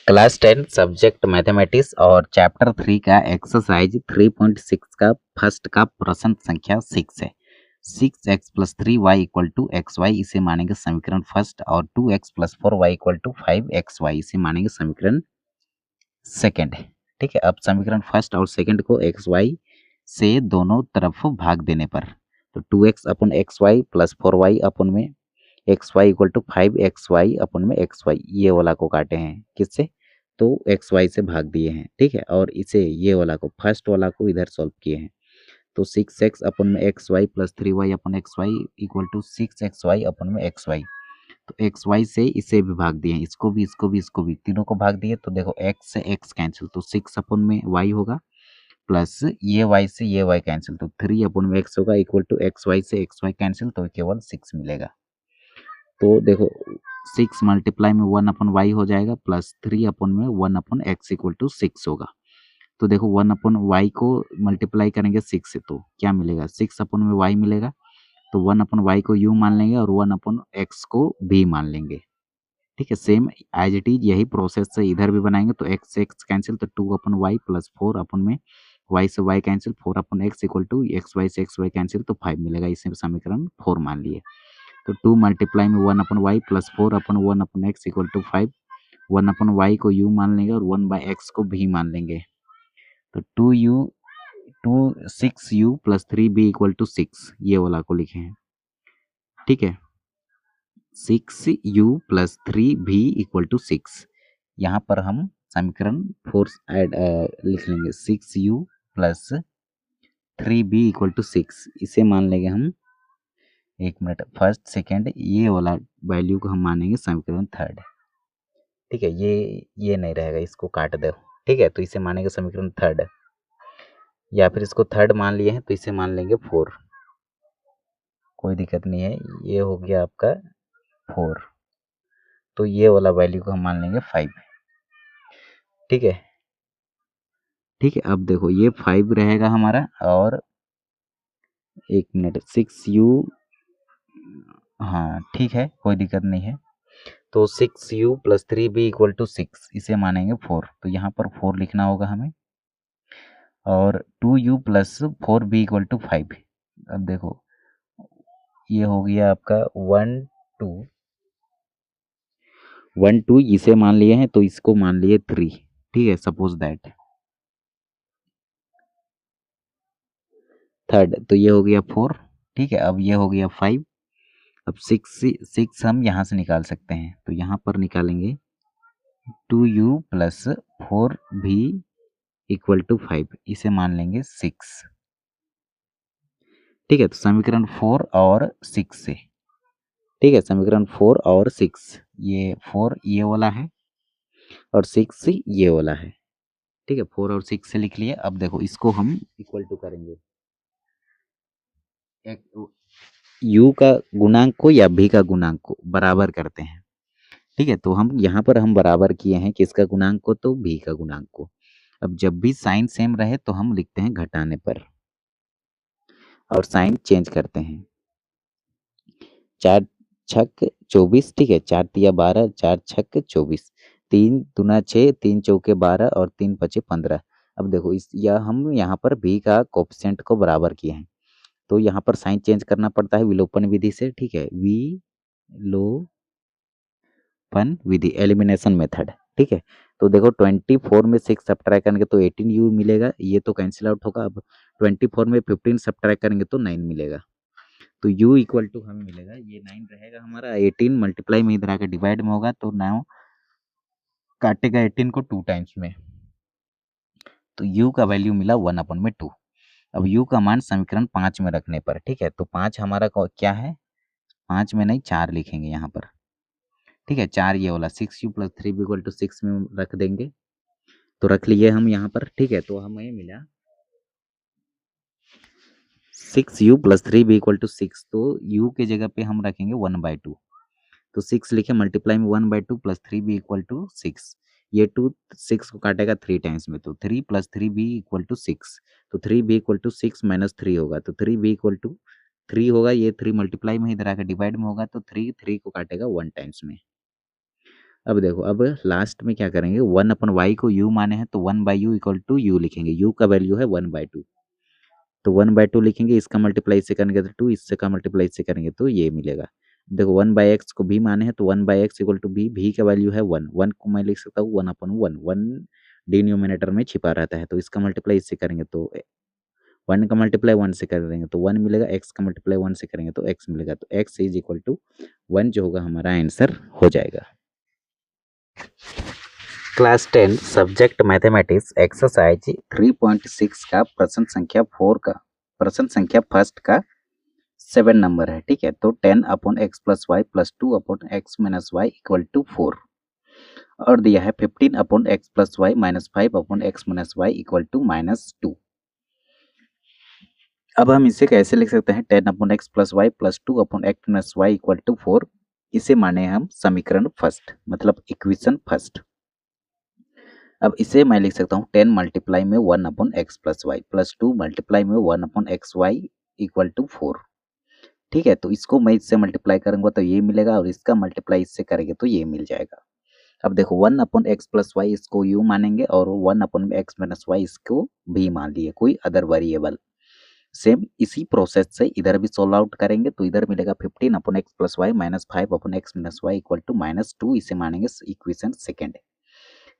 क्लास 10 सब्जेक्ट मैथमेटिक्स और चैप्टर 3 का एक्सरसाइज 3.6 का फर्स्ट का प्रश्न संख्या 6 है। 6x plus 3y equal to XY इसे मानेंगे समीकरण फर्स्ट, और 2x plus 4y equal to 5XY इसे मानेंगे समीकरण सेकंड। ठीक है, अब समीकरण फर्स्ट और सेकंड को XY से दोनों तरफ भाग देने पर, तो 2x अपन XY प्लस 4y अपन में XY इक्वल टू 5XY अपन में XY, ये वाला को काटे हैं किससे, तो XY से भाग दिए हैं। ठीक है, और इसे ये वाला को फर्स्ट वाला को इधर सॉल्व किए हैं, तो 6x अपन में XY plus 3y upon XY equal to 6XY upon में XY, तो XY से इसे भी भाग दिए हैं, इसको भी इसको भी इसको भी, तीनों को भाग दिए, तो देखो x से x कैंसिल, तो 6 अपन में y होगा, प्लस ये y से ये y कैंसिल, तो 3 अपन में x होगा इक्वल टू XY से XY कैंसिल, तो केवल 6 मिलेगा। तो देखो 6 मल्टीप्लाई में 1 अपन वाई हो जाएगा, प्लस 3 अपन में 1 अपन एक्स इक्वल टू 6 होगा। तो देखो 1 अपन वाई को मल्टीप्लाई करेंगे 6 से, तो क्या मिलेगा, 6 अपन में वाई मिलेगा, तो 1 अपन वाई को यू मान लेंगे और 1 अपन एक्स को बी मान लेंगे। ठीक है, सेम एज इट इज यही प्रोसेस से इधर भी बनाएंगे, तो एक्स से एक्स कैंसिल, तो 2 अपन वाई प्लस 4 अपन में वाई से y cancel, 4 upon x equal to x y से एक्स वाई कैंसिल, तो 5 मिलेगा, इसे समीकरण 4 मान लिए। तो 2 मल्टीप्लाई में 1 अपन वाई प्लस 4 अपन 1 अपन एक्स इक्वल टू 5, 1 अपन वाई को u मान लेंगे और 1 बाई एक्स को भी मान लेंगे, तो 6u plus 3b equal to 6, ये वाला को लिखे हैं। ठीक है, 6u plus 3b equal to 6, यहाँ पर हम समीकरण 4 ऐड लिख लेंगे, 6u plus 3b equal to 6, इसे मान लेंगे हम, एक मिनट, फर्स्ट सेकेंड, ये वाला वैल्यू को हम मानेंगे समीकरण थर्ड। ठीक है, ये नहीं रहेगा, इसको काट दो। ठीक है, तो इसे मानेंगे समीकरण थर्ड, या फिर इसको थर्ड मान लिए हैं तो इसे मान लेंगे 4, कोई दिक्कत नहीं है। ये हो गया आपका 4, तो ये वाला वैल्यू को हम मान लेंगे 5। ठीक है, ठीक है, अब देखो ये 5 रहेगा हमारा, और एक मिनट 6u, हाँ ठीक है, कोई दिक्कत नहीं है, तो 6u plus 3b equal to 6 इसे मानेंगे 4, तो यहाँ पर 4 लिखना होगा हमें, और 2u plus 4b equal to 5। अब देखो ये हो गया आपका 1 2 इसे मान लिए हैं, तो इसको मान लिए 3। ठीक है, सपोज दैट थर्ड, तो ये हो गया 4। ठीक है, अब ये हो गया 5, अब 6 हम यहाँ से निकाल सकते हैं, तो यहाँ पर निकालेंगे 2u plus 4b equal to 5, इसे मान लेंगे 6। ठीक है, तो समीकरण 4 और 6 से, ठीक है, समीकरण 4 और 6, ये 4 ये वाला है और 6 ये वाला है। ठीक है, 4 और 6 से लिख लिए। अब देखो इसको हम इक्वल टू करेंगे, u का गुणांक को या v का गुणांक को बराबर करते हैं। ठीक है, तो हम यहाँ पर हम बराबर किए हैं किसका गुणांक को, तो v का गुणांक को। अब जब भी साइन सेम रहे तो हम लिखते हैं घटाने पर, और साइन चेंज करते हैं। 4 छक 24, ठीक है, 4 तिया 12, 4 छक 24, 3 दूना 6, 3 चौके 12 और 3 पचे 15। अब देखो इस या हम यहाँ पर b का कोएफिशिएंट को बराबर किए हैं, तो यहाँ पर साइन चेंज करना पड़ता है विलोपन विधि से, ठीक है, विलोपन विधि, एलिमिनेशन मेथड, ठीक है। तो देखो 24 में 6 सब्ट्रैक्ट करेंगे तो 18u मिलेगा, ये तो कैंसिल आउट होगा। अब 24 में 15 सब्ट्रैक्ट करेंगे तो 9 मिलेगा, तो u इक्वल टू हमें मिलेगा, ये 9 रहेगा हमारा, 18 मल्टीप्लाई में इधर आकर डिवाइड में होगा, तो 9 काटेगा 18 को 2 टाइम्स में, तो u का वैल्यू मिला 1/2। अब u का मान समीकरण 5 में रखने पर, ठीक है, तो 5 हमारा क्या है, 5 में नहीं 4 लिखेंगे यहाँ पर, ठीक है, 4 ये वाला 6u + 3b = 6 में रख देंगे, तो रख लिए हम यहाँ पर, ठीक है। तो हमें मिला 6u + 3b = 6, तो u के जगह पे हम रखेंगे 1/2, तो 6 लिखे मल्टीप्लाई में 1/2 + 3b = 6, ये 2 6 को काटेगा 3 टाइम्स में, तो 3 + 3b = 6, तो 3b = 6 - 3 होगा, तो 3b = 3 होगा, ये 3 मल्टीप्लाई में इधर आकर डिवाइड में होगा, तो 3 को काटेगा 1 टाइम्स में। अब देखो, अब लास्ट में क्या करेंगे, 1/y को u माने हैं, तो 1/u = u लिखेंगे, u का वैल्यू है 1/2, तो 1/2 लिखेंगे, इसका मल्टीप्लाई इससे करेंगे तो 2, इससे का मल्टीप्लाई इससे करेंगे तो ये मिलेगा। देखो 1/x को v माने हैं, तो 1/x = v का वैल्यू है 1, 1 को मैं लिख सकता हूँ 1/1, 1 डिनोमिनेटर में छिपा रहता है, तो इसका मल्टीप्लाई इससे करेंगे तो 1 का मल्टीप्लाई 1 से कर देंगे तो 1 मिलेगा, x का मल्टीप्लाई 1 से करेंगे तो x मिलेगा, तो x = 1 जो होगा हमारा आंसर हो जाएगा। क्लास 10 सब्जेक्ट मैथमेटिक्स एक्सरसाइज 3.6 का प्रश्न संख्या 4 का प्रश्न संख्या फर्स्ट का 7 नंबर है, ठीक है। तो 10/x + y + 2/x - y = 4 और दिया है 15/x + y - 5/x - y = -2। अब हम इसे कैसे लिख सकते हैं, 10/x + y + 2/x - y = 4, इसे माने हम समीकरण फर्स्ट, मतलब इक्वेशन फर्स्ट। अब इसे मैं लिख सकता हूँ 10 मल्टीप्लाई में 1/x + y + 2 मल्टीप्लाई में 1/xy = 4, ठीक है। तो इसको मैं इससे मल्टीप्लाई करूंगा तो ये मिलेगा, और इसका मल्टीप्लाई इससे करेंगे तो ये मिल जाएगा। अब देखो 1/x + y इसको u मानेंगे, और 1/x - y इसको v मान लिए, कोई अदर वेरिएबल। सेम इसी प्रोसेस से इधर भी सोल्व आउट करेंगे, तो इधर मिलेगा 15/x + y - 5/x - y = -2, इसे मानेंगे इक्वेशन सेकेंड।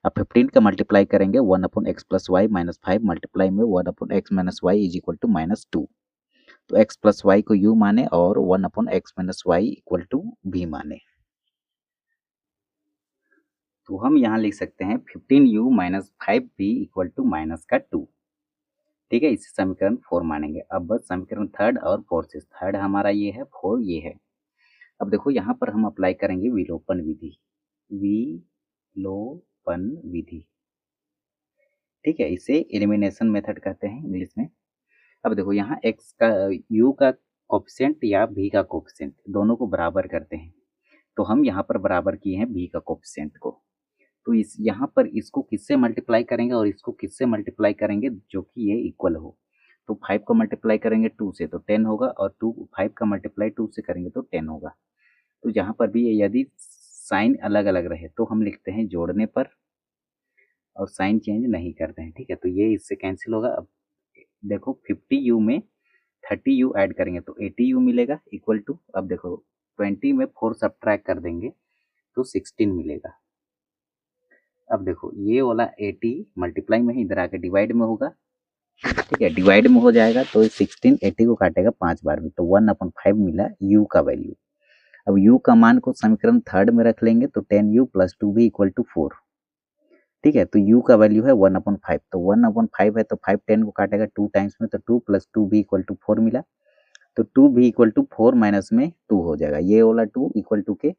अब 15 का मल्टीप्लाई करेंगे 1/x + y - 5 मल्टीप्लाई में 1/x - y = -2, तो x + y को u माने और 1/x - y = v माने, तो हम यहाँ लिख सकते हैं 15u - 5v = -2, ठीक है, इसे समीकरण 4 मानेंगे। अब बस समीकरण थर्ड और फोर्थ से, थर्ड हमारा ये है, 4 ये है। अब देखो यहाँ पर हम अप्लाई करेंगे विलोपन विधि, विलोपन विधि, ठीक है, इसे एलिमिनेशन मेथड कहते हैं इंग्लिश में। अब देखो यहाँ x का u का कोफिशिएंट या v का कोफिशिएंट दोनों को बराबर करते हैं, तो हम यहाँ पर बराबर किए हैं v का कोफिशिएंट को, तो इस यहाँ पर इसको किससे मल्टीप्लाई करेंगे और इसको किससे मल्टीप्लाई करेंगे जो कि ये इक्वल हो, तो 5 का मल्टीप्लाई करेंगे 2 से तो 10 होगा, और 5 का मल्टीप्लाई 2 से करेंगे तो 10 होगा। तो जहाँ पर भी यदि साइन अलग अलग रहे तो हम लिखते हैं जोड़ने पर, और साइन चेंज नहीं करते हैं, ठीक है, तो ये इससे कैंसिल होगा। अब देखो 50u में 30u ऐड करेंगे तो 80u मिलेगा इक्वल टू, अब देखो 20 में 4 सब्ट्रैक्ट कर देंगे तो 16 मिलेगा। अब देखो ये वाला 80 मल्टीप्लाई में ही इधर आके डिवाइड में होगा, ठीक है, डिवाइड में हो जाएगा, तो 16 80 को काटेगा 5 बार में, तो 1/5 मिला u का वैल्यू। अब u का मान को समीकरण थर्ड में रख लेंगे, तो 10u + 2v = 4, ठीक है, तो u का वैल्यू है 1/5, तो 1/5 है तो 5 10 को काटेगा 2 टाइम्स में, तो 2 + 2v = 4 मिला, तो 2v = 4 माइनस में 2 हो जाएगा, ये वाला 2 इक्वल टू के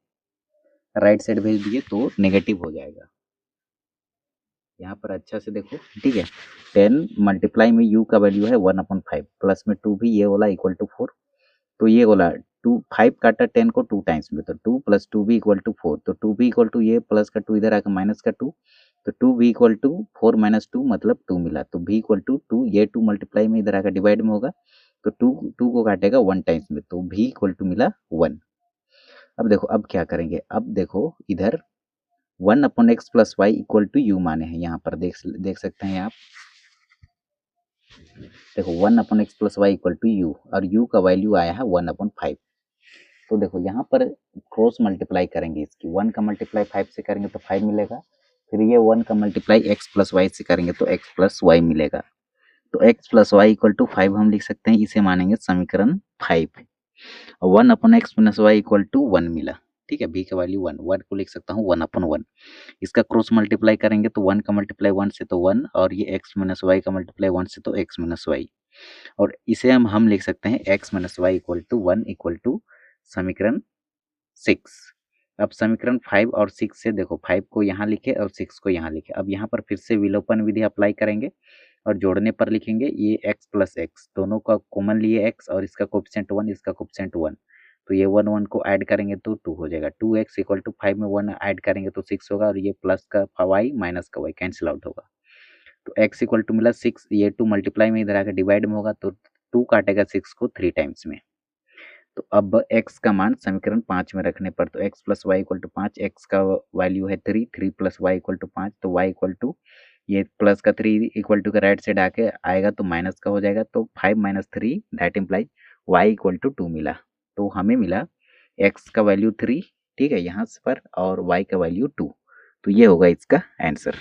राइट साइड भेज दिए तो नेगेटिव हो जाएगा। यहाँ पर अच्छा से देखो, ठीक है, 10 मल्टीप्लाई में u का वैल्यू है 1/5 प्लस में 2 भी, ये वाला इक्वल टू 4, तो ये वाला 2 5 काटा 10 को 2 टाइम्स में, तो 2 + 2b = 4, तो 2b = ये प्लस का 2 इधर आकर माइनस का 2, तो 2b = 4 - 2 मतलब 2 मिला, तो b = 2, ये 2 मल्टीप्लाई में इधर आकर डिवाइड में होगा, तो 2 को काटेगा 1 टाइम्स में, तो v = मिला 1। अब देखो अब क्या करेंगे, अब देखो इधर one upon x plus y equal to u माने हैं, यहाँ पर देख सकते हैं आप, देखो one upon x plus y equal to u, और यू का वैल्यू आया है 1/5। तो देखो यहाँ पर क्रॉस मल्टीप्लाई करेंगे, इसकी 1 का मल्टीप्लाई 5 से करेंगे तो 5 मिलेगा, फिर ये 1 का मल्टीप्लाई एक्स प्लस वाई से करेंगे तो एक्स प्लस वाई मिलेगा। तो x plus y equal to 5 हम लिख सकते हैं, इसे मानेंगे समीकरण 5। और 1 upon x minus y equal to 1 मिला, ठीक है, बी का वैल्यू 1, 1 को लिख सकता हूँ 1/1। इसका क्रॉस मल्टीप्लाई करेंगे तो 1 का मल्टीप्लाई 1 से तो 1, और ये एक्स माइनस वाई का मल्टीप्लाई 1 से तो एक्स माइनस वाई, और इसे हम लिख सकते हैं x minus y equal to 1 equal to समीकरण 6। अब समीकरण 5 और 6 से देखो, 5 को यहाँ लिखे और 6 को यहाँ लिखे। अब यहाँ पर फिर से विलोपन विधि अप्लाई करेंगे और जोड़ने पर लिखेंगे ये x प्लस एक्स, दोनों का कॉमन लिए x और इसका कोफिशिएंट 1, इसका कोफिशिएंट 1, तो ये 1 1 को ऐड करेंगे तो 2 हो जाएगा। 2x इक्वल टू 5 में 1 ऐड करेंगे तो 6 होगा, और ये प्लस का y माइनस का y कैंसिल आउट होगा। तो x इक्वल टू मिला 6, ये 2 मल्टीप्लाई में इधर आकर डिवाइड में होगा तो 2 काटेगा 6 को 3 टाइम्स में। तो अब x का मान समीकरण 5 में रखने पर, तो x plus y equal to 5, x का वैल्यू है 3, 3 प्लस वाई इक्वल टू 5, तो y इक्वल टू ये प्लस का 3 इक्वल टू का राइट साइड आके आएगा तो माइनस का हो जाएगा, तो 5 minus 3 that implies y equal to 2 मिला। तो हमें मिला x का वैल्यू 3, ठीक है, यहाँ पर, और y का वैल्यू 2, तो ये होगा इसका answer.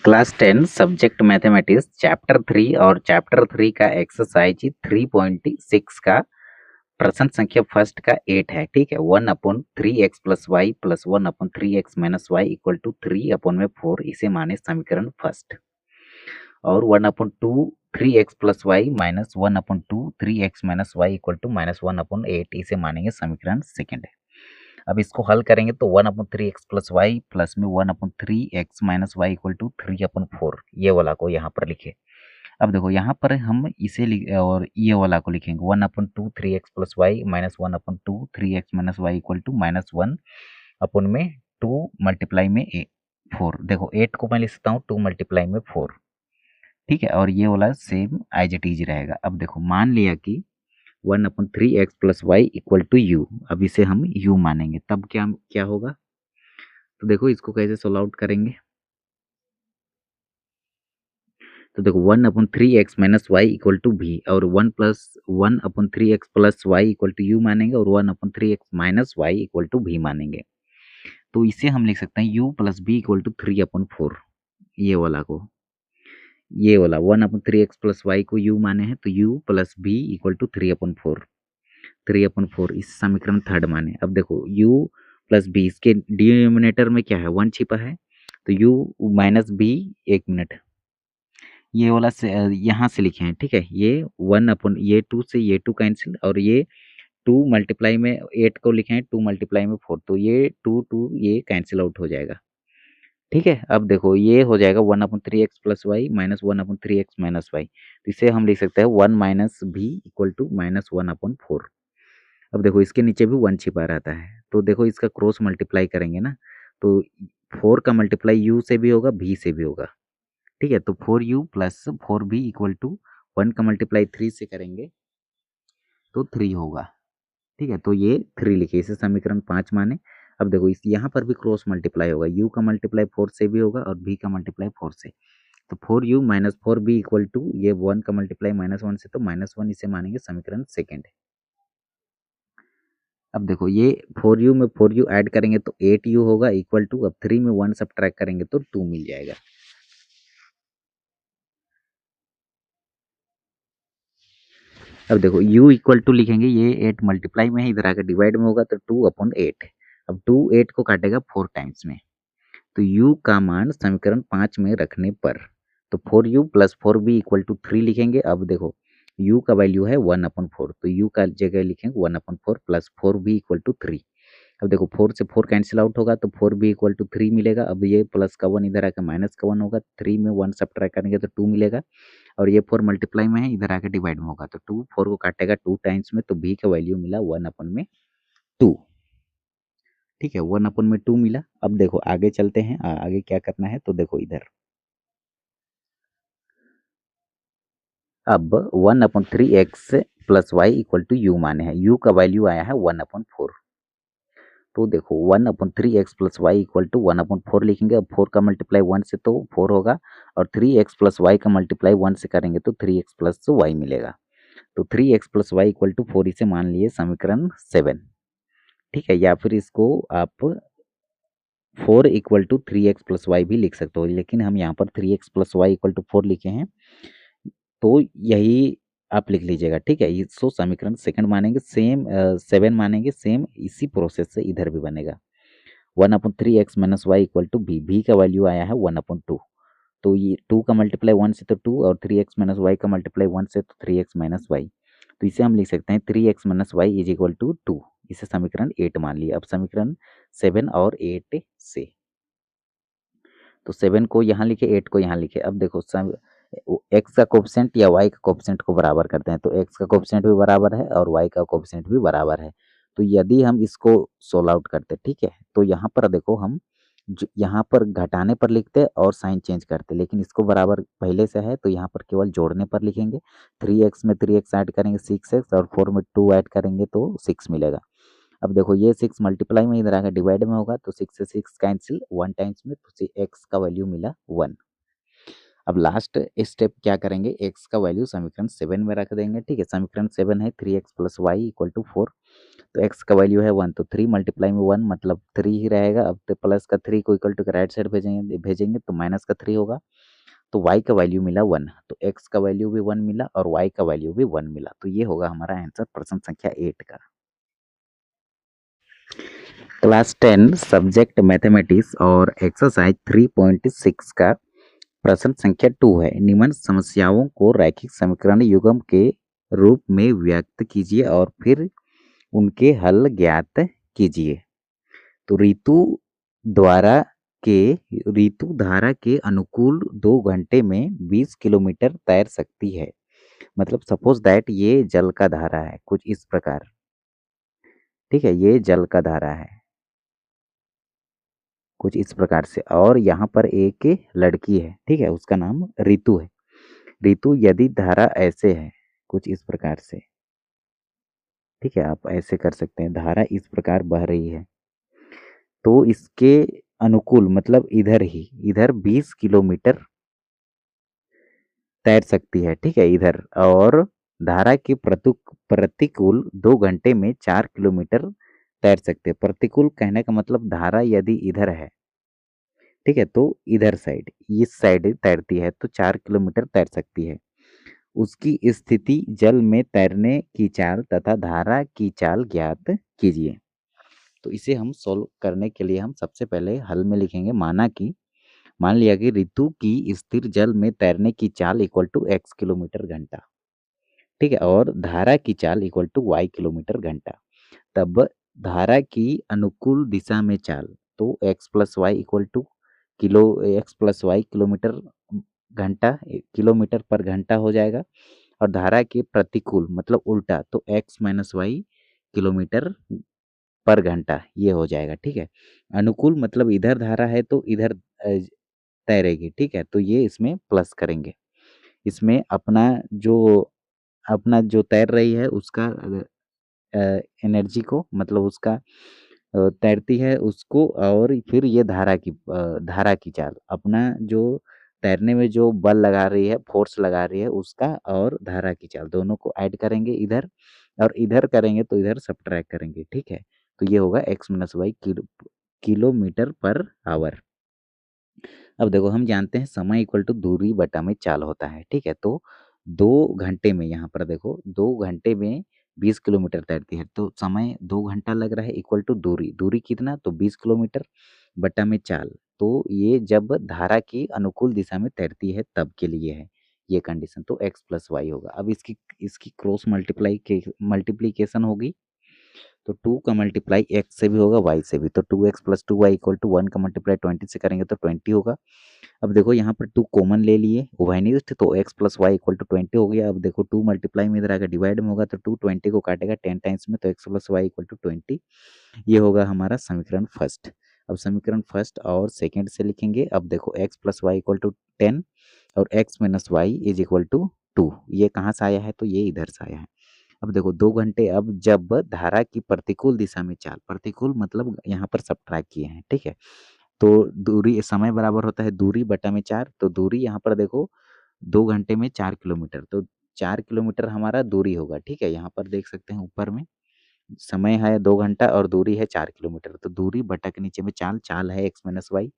Class 10 subject mathematics chapter 3 और चैप्टर 3 का एक्सरसाइज 3.6 का प्रश्न संख्या फर्स्ट का 8 है, ठीक है। 1/3x plus y plus 1/3x minus y equal to 3/4, इसे माने समीकरण फर्स्ट। और 1/2 3x plus y minus 1/2 3x minus y equal to -1/8, इसे मानेंगे समीकरण सेकेंड है। अब इसको हल करेंगे तो 1/3x प्लस वाई प्लस में 1/3x minus y equal to 3/4, ये वाला को यहाँ पर लिखे। अब देखो यहाँ पर हम इसे और ये वाला को लिखेंगे 1/2 3x plus y minus 1/2 3x minus y equal to -1 upon में 2 मल्टीप्लाई में 4। देखो 8 को मैं लिख सकता हूँ 2 मल्टीप्लाई में 4, ठीक है, और ये वाला सेम एज इट इज रहेगा। अब देखो मान लिया कि 1/3x plus y equal to u, अब इसे हम u मानेंगे, तब क्या क्या होगा, तो देखो इसको कैसे सोल्व आउट करेंगे। तो देखो 1/3x minus y equal to भी, और 1/3x plus y equal to u मानेंगे, और 1/3x minus y equal to भी मानेंगे। तो इसे हम लिख सकते हैं u plus b equal to 3/4, ये वाला को, ये वाला 1/3x प्लस वाई को u माने हैं तो u plus b equal to 3/4 इस समीकरण थर्ड माने। अब देखो u प्लस बी, इसके डिनोमिनेटर में क्या है 1 छिपा है, तो u माइनस बी, एक मिनट, ये वाला से यहाँ से लिखे हैं, ठीक है, ये 2 से ये 2 कैंसिल, और ये 2 मल्टीप्लाई में 8 को लिखे हैं 2 मल्टीप्लाई में 4, तो ये 2 2 ये कैंसिल आउट हो जाएगा, ठीक है। अब देखो ये हो जाएगा 1/3x plus y minus 1/3x minus y, तो इसे हम लिख सकते हैं 1 माइनस बी इक्वल टू -1/4। अब देखो इसके नीचे भी 1 छिपा रहता है, तो देखो इसका क्रॉस मल्टीप्लाई करेंगे ना, तो 4 का मल्टीप्लाई u से भी होगा भी से भी होगा, ठीक है, तो 4u plus 4b equal to 1 का मल्टीप्लाई 3 से करेंगे तो 3 होगा, ठीक है, तो ये 3 लिखे, इसे समीकरण 5 माने। अब देखो इस यहाँ पर भी क्रॉस मल्टीप्लाई होगा, u का मल्टीप्लाई 4 से भी होगा और b का मल्टीप्लाई 4 से, तो 4u minus 4b equal to ये 1 का मल्टीप्लाई -1 से, तो -1, इसे मानेंगे समीकरण सेकेंड है। अब देखो ये 4u में 4u ऐड करेंगे तो 8u होगा इक्वल टू, अब 3 में 1 सब्ट्रैक्ट करेंगे तो 2 मिल जाएगा। अब देखो u इक्वल टू लिखेंगे, ये 8 मल्टीप्लाई में है, इधर आकर डिवाइड में होगा तो 2/8, अब 2 8 को काटेगा 4 टाइम्स में, तो u का मान समीकरण 5 में रखने पर, तो 4u plus 4b equal to 3 लिखेंगे। अब देखो u का वैल्यू है 1/4, तो u का जगह लिखेंगे 1/4 प्लस 4b इक्वल टू 3। अब देखो 4 से 4 कैंसिल आउट होगा तो 4b इक्वल टू 3 मिलेगा। अब ये प्लस का 1 इधर आकर माइनस का 1 होगा, 3 में 1 सब्ट्रैक्ट करेंगे तो 2 मिलेगा, और ये 4 मल्टीप्लाई में है, इधर आकर डिवाइड में होगा तो 2 4 को काटेगा 2 टाइम्स में, तो b का वैल्यू मिला 1/2, ठीक है, 1/2 मिला। अब देखो आगे चलते हैं, आगे क्या करना है, तो देखो इधर अब 1/3x plus y equal to u माने हैं, u का वैल्यू आया है 1/4, तो देखो 1/3x+y इक्वल टू 1/4 लिखेंगे। अब 4 का मल्टीप्लाई 1 से तो 4 होगा, और 3x+y का मल्टीप्लाई 1 से करेंगे तो 3x+y मिलेगा। तो 3x+y इक्वल टू 4 इसे मान लिए समीकरण 7, ठीक है। या फिर इसको आप 4 इक्वल टू 3x+y भी लिख सकते हो, लेकिन हम यहाँ पर 3x+y इक्वल टू 4 लिखे हैं, तो यही आप लिख लीजिएगा, ठीक है। इसको समीकरण सेकंड मानेंगे, सेम 7 मानेंगे, सेम इसी प्रोसेस से इधर भी बनेगा। 1/3x-y इक्वल टू b का वैल्यू आया है 1/2, तो ये 2 का मल्टीप्लाई 1 से तो 2, और 3x-y का मल्टीप्लाई 1 से तो 3x-y, तो इसे हम लिख सकते हैं 3x-y इज इक्वल टू 2। इसे समीकरण 8 मान लिया। अब समीकरण 7 और 8 से, तो 7 को यहाँ लिखे, 8 को यहाँ लिखे। अब देखो x का कोफिशिएंट या y का कोफिशिएंट को बराबर करते हैं, तो x का कोफिशिएंट भी बराबर है और y का कोफिशिएंट भी बराबर है। तो यदि हम इसको सोल्व आउट करते, ठीक है, तो यहाँ पर देखो हम यहाँ पर घटाने पर लिखते और साइन चेंज करते, लेकिन इसको बराबर पहले से है तो यहाँ पर केवल जोड़ने पर लिखेंगे। 3x में 3x ऐड करेंगे 6x, और 4 में 2 ऐड करेंगे तो 6 मिलेगा। अब देखो ये 6 मल्टीप्लाई में इधर आकर डिवाइड में होगा, तो 6 से 6 कैंसिल, 1 टाइम्स में, तो x का वैल्यू मिला 1। अब लास्ट स्टेप क्या करेंगे, x का वैल्यू समीकरण 7 में रख देंगे, ठीक है। समीकरण 7 है 3x+y इक्वल टू 4, तो x का वैल्यू है 1, तो 3 मल्टीप्लाई में 1 मतलब 3 ही रहेगा। अब तो प्लस का 3 को इक्वल टू राइट साइड भेजेंगे तो माइनस का 3 होगा, तो y का वैल्यू मिला 1, तो x का वैल्यू भी 1 मिला और y का वैल्यू भी 1 मिला। तो ये होगा हमारा आंसर प्रश्न संख्या 8 का। क्लास 10 सब्जेक्ट मैथमेटिक्स और एक्सरसाइज 3.6 का प्रश्न संख्या 2 है। निम्न समस्याओं को रैखिक समीकरण युग्म के रूप में व्यक्त कीजिए और फिर उनके हल ज्ञात कीजिए। तो ऋतु धारा के अनुकूल 2 घंटे में 20 किलोमीटर तैर सकती है। मतलब सपोज दैट ये जल का धारा है कुछ इस प्रकार, ठीक है, ये जल का धारा है कुछ इस प्रकार से, और यहाँ पर एक लड़की है, ठीक है, उसका नाम ऋतु है। ऋतु यदि धारा ऐसे है कुछ इस प्रकार से, ठीक है, आप ऐसे कर सकते हैं, धारा इस प्रकार बह रही है, तो इसके अनुकूल मतलब इधर 20 किलोमीटर तैर सकती है, ठीक है, इधर, और धारा के प्रतिकूल 2 घंटे में 4 किलोमीटर तैर सकते हैं। प्रतिकूल कहने का मतलब धारा यदि इधर है, ठीक है, तो इधर साइड, इस साइड तैरती है तो 4 किलोमीटर तैर सकती है। उसकी स्थिति जल में तैरने की चाल तथा धारा की चाल ज्ञात कीजिए। तो इसे हम सोल्व करने के लिए हम सबसे पहले हल में लिखेंगे मान लिया कि ऋतु की स्थिर जल में तैरने की चाल इक्वल टू x किलोमीटर घंटा, ठीक है, और धारा की चाल इक्वल टू y किलोमीटर घंटा। तब धारा की अनुकूल दिशा में चाल, तो x+y इक्वल टू x+y किलोमीटर घंटा, किलोमीटर पर घंटा हो जाएगा, और धारा के प्रतिकूल मतलब उल्टा, तो x-y किलोमीटर पर घंटा ये हो जाएगा, ठीक है। अनुकूल मतलब इधर धारा है तो इधर तैरेगी, ठीक है, तो ये इसमें प्लस करेंगे। इसमें अपना जो तैर रही है उसका एनर्जी को मतलब उसका तैरती है उसको, और फिर ये धारा की चाल, अपना जो तैरने में जो बल लगा रही है, फोर्स लगा रही है उसका, और धारा की चाल दोनों को ऐड करेंगे इधर, और इधर करेंगे तो इधर सब्ट्रैक्ट करेंगे, ठीक है। तो ये होगा x-y किलोमीटर पर आवर। अब देखो हम जानते हैं समय इक्वल टू दूरी बटा में चाल होता है, ठीक है। तो 2 घंटे में, यहाँ पर देखो 2 घंटे में 20 किलोमीटर तैरती है, तो समय 2 घंटा लग रहा है इक्वल टू दूरी कितना, तो 20 किलोमीटर बटा में चाल, तो ये जब धारा की अनुकूल दिशा में तैरती है तब के लिए है ये कंडीशन, तो x+y होगा। अब इसकी क्रॉस मल्टीप्लीकेशन होगी, तो 2 का मल्टीप्लाई x से भी होगा y से भी, तो 2x + 2y इक्वल टू 1 का मल्टीप्लाई 20 से करेंगे तो 20 होगा। अब देखो यहाँ पर 2 कॉमन ले लिए उभयनिष्ठ, तो x+y इक्वल टू 20 हो गया। अब देखो 2 मल्टीप्लाई में इधर आकर डिवाइड में होगा, तो 2 20 को काटेगा 10 टाइम्स में, तो x+y इक्वल टू 20, ये होगा हमारा समीकरण फर्स्ट। अब समीकरण फर्स्ट और सेकेंड से लिखेंगे। अब देखो x+y इक्वल टू 10 और x - y is equal to 2, ये कहाँ से आया है, तो ये इधर से आया है। अब देखो 2 घंटे अब जब धारा की प्रतिकूल दिशा में चाल, प्रतिकूल मतलब यहाँ पर सब्ट्रैक्ट किए हैं, ठीक है। तो दूरी समय बराबर होता है दूरी बटा में 4, तो दूरी यहाँ पर देखो 2 घंटे में 4 किलोमीटर, तो 4 किलोमीटर हमारा दूरी होगा, ठीक है। यहाँ पर देख सकते हैं ऊपर में समय है 2 घंटा और दूरी है 4 किलोमीटर, तो दूरी बटा के नीचे में चाल, चाल है x माइनस वाई।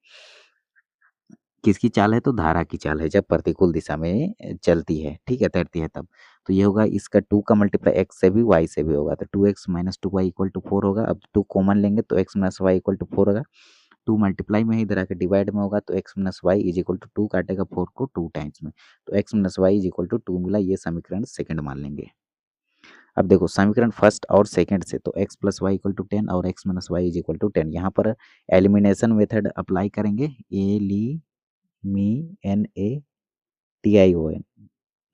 किसकी चाल है? तो धारा की चाल है, जब प्रतिकूल दिशा में चलती है, ठीक है, तैरती है तब। तो ये होगा इसका 2 का मल्टीप्लाई x से भी y से भी होगा, तो 2x minus 2y equal to 4 होगा। अब 2 कॉमन लेंगे तो x minus y equal to 4 होगा। 2 मल्टीप्लाई में है, इधर आके डिवाइड में होगा, तो x minus y is equal to 2 काटेगा 4 को 2 टाइम्स में, तो x minus y is equal to 2 मिला। ये समीकरण सेकंड मान लेंगे। अब देखो समीकरण फर्स्ट और सेकंड से, तो x plus y equal to 10 और x minus y is equal to 10, यहाँ पर एलिमिनेशन मेथड अप्लाई करेंगे। एलिमिनेशन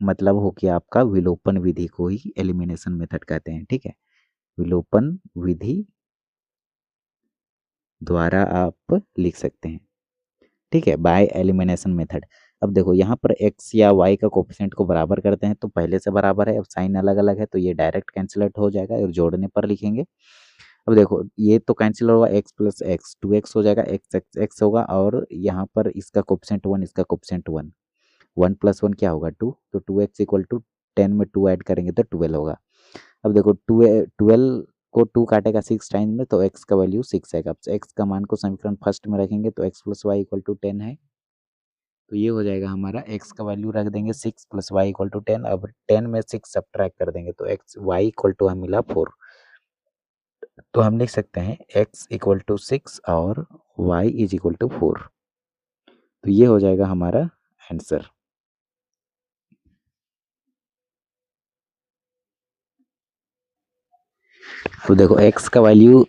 मतलब हो कि आपका विलोपन विधि को ही एलिमिनेशन मेथड कहते हैं, ठीक है। विलोपन विधि द्वारा आप लिख सकते हैं, ठीक है, बाय एलिमिनेशन मेथड। अब देखो यहाँ पर x या y का कोफिशिएंट को बराबर करते हैं, तो पहले से बराबर है, अब साइन अलग अलग है तो ये डायरेक्ट कैंसिल आउट हो जाएगा और जोड़ने पर लिखेंगे। अब देखो ये तो कैंसिल होगा, x प्लस एक्स 2x हो जाएगा, x होगा, और यहाँ पर इसका कोफिशिएंट 1, इसका कोफिशिएंट 1, 1 प्लस 1 क्या होगा 2, तो 2x इक्वल टू 10 में 2 ऐड करेंगे तो 12 होगा। अब देखो 12 को 2 काटेगा 6 टाइम में, तो x का वैल्यू 6 आएगा। अब x का मान को समीकरण फर्स्ट में रखेंगे तो x plus y equal to 10 है, तो ये हो जाएगा हमारा x का वैल्यू रख देंगे 6 प्लस वाई इक्वल टू 10। अब 10 में 6 सब्ट्रैक्ट कर देंगे तो x y इक्वल टू हमें मिला 4, तो हम लिख सकते हैं x इक्वल टू 6 और y इज इक्वल टू 4, तो ये हो जाएगा हमारा आंसर। तो देखो x का वैल्यू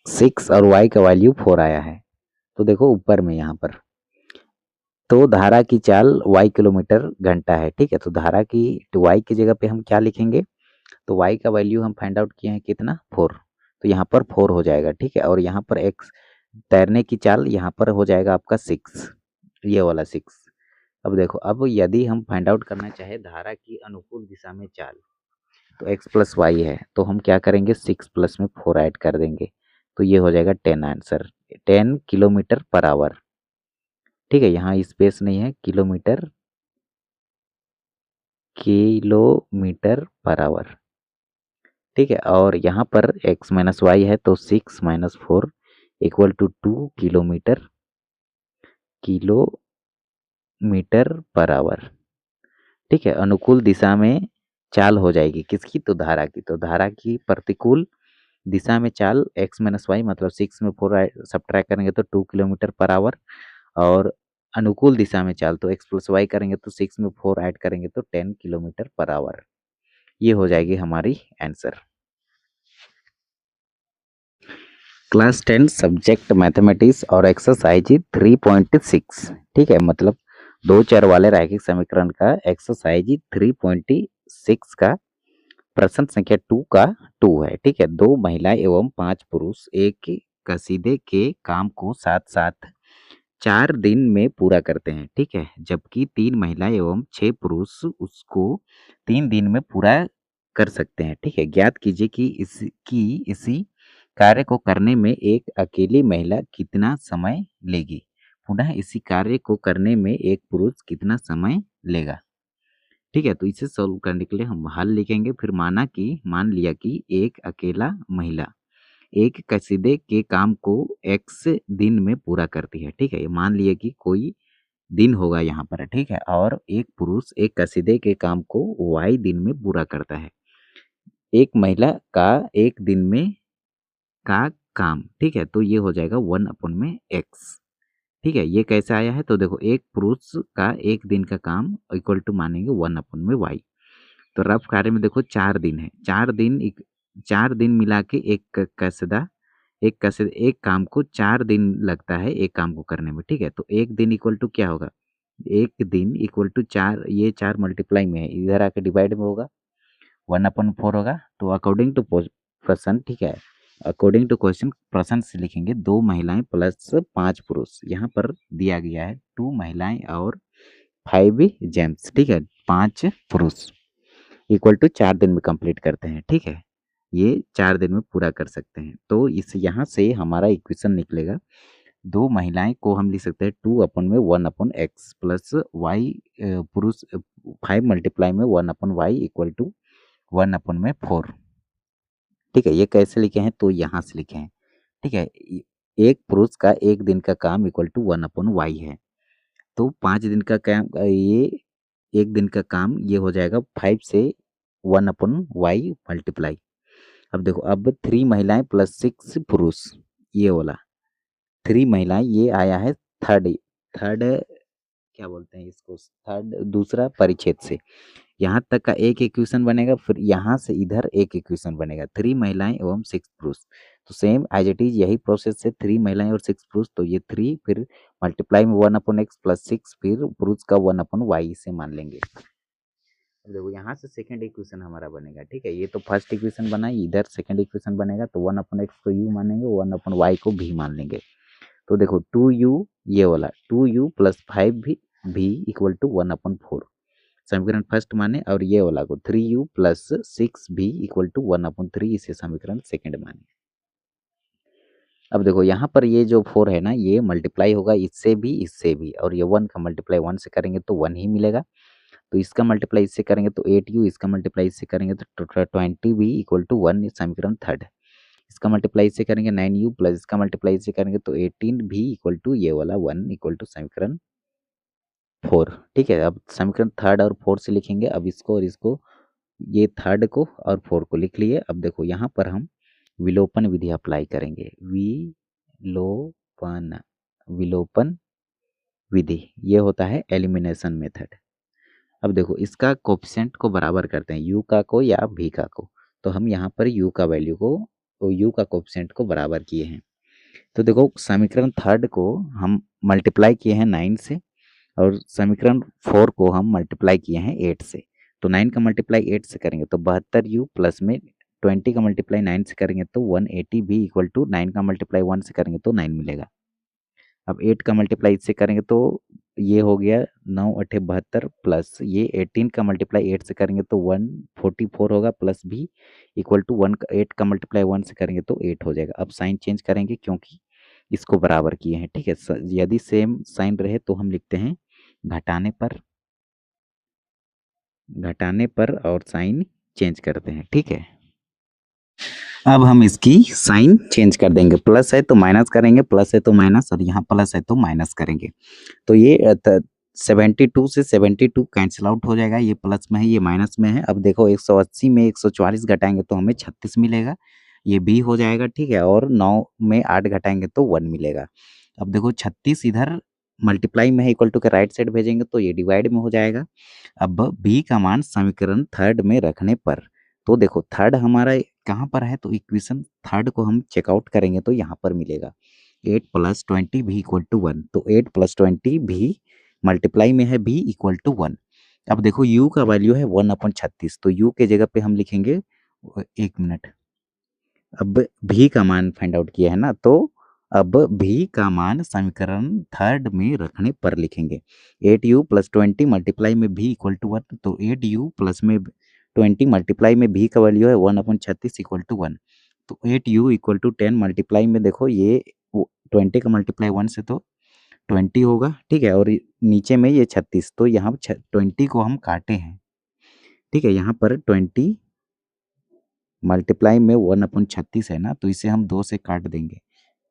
6 और y का वैल्यू 4 आया है, तो देखो ऊपर में यहाँ पर, तो धारा की चाल y किलोमीटर घंटा है, ठीक है। तो धारा की y की जगह पे हम क्या लिखेंगे, तो y का वैल्यू हम फाइंड आउट किए हैं कितना 4, तो यहाँ पर 4 हो जाएगा, ठीक है। और यहाँ पर x तैरने की चाल यहाँ पर हो जाएगा आपका 6, ये वाला 6। अब देखो अब यदि हम फाइंड आउट करना चाहे धारा की अनुकूल दिशा में चाल, तो x प्लस वाई है, तो हम क्या करेंगे 6 प्लस में 4 ऐड कर देंगे, तो ये हो जाएगा 10 आंसर, 10 किलोमीटर पर आवर, ठीक है। यहाँ स्पेस नहीं है, किलोमीटर पर आवर, ठीक है। और यहाँ पर x माइनस वाई है, तो 6 minus 4 equal to 2 kilometre per hour, ठीक है। अनुकूल दिशा में चाल हो जाएगी किसकी, तो धारा की, तो धारा की प्रतिकूल दिशा में चाल x माइनस वाई मतलब 6 में 4 सब्ट्रैक्ट करेंगे तो 2 किलोमीटर पर आवर, और अनुकूल दिशा में चाल तो x प्लस वाई करेंगे तो 6 में 4 ऐड करेंगे तो 10 किलोमीटर पर आवर, ये हो जाएगी हमारी आंसर। क्लास 10 सब्जेक्ट मैथमेटिक्स और एक्सरसाइज 3.6, ठीक है, मतलब 2 चर वाले रैखिक समीकरण का एक्सरसाइज 3.6 का प्रश्न संख्या 2 का 2 है, ठीक है। 2 महिलाएं एवं 5 पुरुष एक कसीदे के काम को साथ साथ 4 दिन में पूरा करते हैं, ठीक है, जबकि 3 महिलाएं एवं 6 पुरुष उसको 3 दिन में पूरा कर सकते हैं, ठीक है। ज्ञात कीजिए कि इसी कार्य को करने में एक अकेली महिला कितना समय लेगी, पुनः इसी कार्य को करने में एक पुरुष कितना समय लेगा, ठीक है। तो इसे सॉल्व करने के लिए हम हल लिखेंगे। फिर मान लिया कि एक अकेला महिला एक कसीदे के काम को x दिन में पूरा करती है, ठीक है। मान लिया कि कोई दिन होगा यहाँ पर, ठीक है, और एक पुरुष एक कसीदे के काम को y दिन में पूरा करता है। एक महिला का एक दिन में का काम, ठीक है, तो ये हो जाएगा 1/x, ठीक है। ये कैसे आया है, तो देखो एक पुरुष का एक दिन का काम इक्वल टू मानेंगे 1/y, तो रफ कार्य में देखो 4 दिन है, 4 दिन मिला के एक काम को 4 दिन लगता है एक काम को करने में, ठीक है। तो एक दिन इक्वल टू क्या होगा, एक दिन इक्वल टू 4, ये 4 मल्टीप्लाई में है, इधर आके डिवाइड में होगा 1/4 होगा। तो अकॉर्डिंग टू प्रश्न, ठीक है, अकॉर्डिंग टू क्वेश्चन प्रश्न से लिखेंगे 2 महिलाएं प्लस 5 पुरुष, यहाँ पर दिया गया है 2 महिलाएं और 5 जेंट्स, ठीक है, 5 पुरुष। इक्वल टू 4 दिन में कंप्लीट करते हैं, ठीक है। ये 4 दिन में पूरा कर सकते हैं। तो इस यहाँ से हमारा इक्वेशन निकलेगा, 2 महिलाएं को हम लिख सकते हैं 2/1/x प्लस y, पुरुष 5 मल्टीप्लाई में 1/y इक्वल टू 1/4। ठीक है, ये कैसे लिखे हैं तो यहाँ से लिखे हैं, ठीक है। एक पुरुष का एक दिन का काम इक्वल टू 1/y है, तो 5 दिन का काम, ये एक दिन का काम ये हो जाएगा 5 से 1/y मल्टीप्लाई। अब देखो, अब 3 महिलाएं प्लस 6 पुरुष, ये वाला 3 महिलाएं, ये आया है थर्ड थर्ड क्या बोलते हैं इसको, थर्ड दूसरा परिच्छेद से। यहाँ तक का एक इक्वेशन बनेगा, फिर यहाँ से इधर एक इक्वेशन बनेगा, 3 महिलाएं एवं 6 पुरुष। तो सेम एज इट इज यही प्रोसेस है, 3 महिलाएं और 6 पुरुष, तो ये 3 फिर मल्टीप्लाई में 1/x प्लस 6 फिर पुरुष का 1/y से मान लेंगे। अब देखो यहाँ से सेकंड इक्वेशन हमारा बनेगा, ठीक है। ये तो फर्स्ट इक्वेशन बना, इधर सेकंड इक्वेशन बनेगा, तो 1/x को u मानेंगे, 1/y को v मान लेंगे। तो देखो 2u, ये वाला 2u प्लस 5 भी इक्वल टू 1/4 समीकरण फर्स्ट माने, और ये वाला को 3u प्लस 6 भी इक्वल टू 1/3 इसे समीकरण सेकंड माने। अब देखो यहाँ पर ये जो 4 है ना, ये मल्टीप्लाई होगा इससे भी, और ये 1 का मल्टीप्लाई 1 से करेंगे तो 1 ही मिलेगा। तो इसका मल्टीप्लाई इससे करेंगे तो 8u, इसका मल्टीप्लाई इससे करेंगे तो 20 भी इक्वल टू 1 समीकरण थर्ड। इसका मल्टीप्लाई इससे करेंगे 9u प्लस इसका मल्टीप्लाई इससे करेंगे तो 18 भी इक्वल टू ये वाला 1 इक्वल टू समीकरण 4, ठीक है। अब समीकरण थर्ड और फोर्थ से लिखेंगे, अब इसको और इसको, ये थर्ड को और फोर्थ को लिख लिए। अब देखो यहाँ पर हम विलोपन विधि अप्लाई करेंगे, विलोपन विधि, ये होता है एलिमिनेशन मेथड। अब देखो इसका कोफिशिएंट को बराबर करते हैं, u का को या v का को, तो हम यहाँ पर u का वैल्यू को, तो u का कोफिशिएंट को बराबर किए हैं। तो देखो समीकरण थर्ड को हम मल्टीप्लाई किए हैं 9 से, और समीकरण 4 को हम मल्टीप्लाई किए हैं 8 से। तो 9 का मल्टीप्लाई 8 से करेंगे तो 72u प्लस में 20 का मल्टीप्लाई 9 से करेंगे तो 180 भी इक्वल टू 9 का मल्टीप्लाई 1 से करेंगे तो 9 मिलेगा। अब 8 का मल्टीप्लाई इससे करेंगे तो ये हो गया 9 8 72 प्लस ये 18 का मल्टीप्लाई 8 से करेंगे तो 144 होगा, प्लस भी इक्वल टू 8 का मल्टीप्लाई 1 से करेंगे तो 8 हो जाएगा। अब साइन चेंज करेंगे क्योंकि इसको बराबर किए हैं, ठीक है। यदि सेम साइन रहे तो हम लिखते हैं घटाने पर और साइन चेंज करते हैं, ठीक है। अब हम इसकी साइन चेंज कर देंगे, प्लस है तो माइनस करेंगे, प्लस है तो माइनस, और यहाँ प्लस है तो माइनस करेंगे। तो ये 72 से 72 कैंसिल आउट हो जाएगा, ये प्लस में है ये माइनस में है। अब देखो 180 में 144 घटाएंगे तो हमें 36 मिलेगा, ये भी हो जाएगा, ठीक है। और 9 में 8 घटाएंगे तो 1 मिलेगा। अब देखो 36 इधर मल्टीप्लाई में है, इक्वल टू के राइट साइड भेजेंगे तो ये डिवाइड में हो जाएगा। अब b का मान समीकरण थर्ड में रखने पर, तो देखो थर्ड हमारा कहाँ पर है, तो इक्वेशन थर्ड को हम चेकआउट करेंगे तो यहाँ पर मिलेगा 8 + 20 भी इक्वल टू 1। तो 8 + 20 भी मल्टीप्लाई में है b इक्वल टू 1। अब देखो u का वैल्यू है 1/36, तो u के जगह पे हम लिखेंगे, एक मिनट, अब v का मान फाइंड आउट किया है ना, तो अब v का मान समीकरण थर्ड में रखने पर लिखेंगे 8u + 20 मल्टीप्लाई में v इक्वल टू 1। तो 8u प्लस में 20 मल्टीप्लाई में v का वैल्यू है 1/36 इक्वल टू 1। तो 8u इक्वल टू 10 मल्टीप्लाई में देखो ये 20 का मल्टीप्लाई 1 से तो 20 होगा, ठीक है। और नीचे में ये 36, तो यहाँ 20 को हम काटे हैं, ठीक है। यहाँ पर 20 मल्टीप्लाई में 1/36 है ना, तो इसे हम 2 से काट देंगे,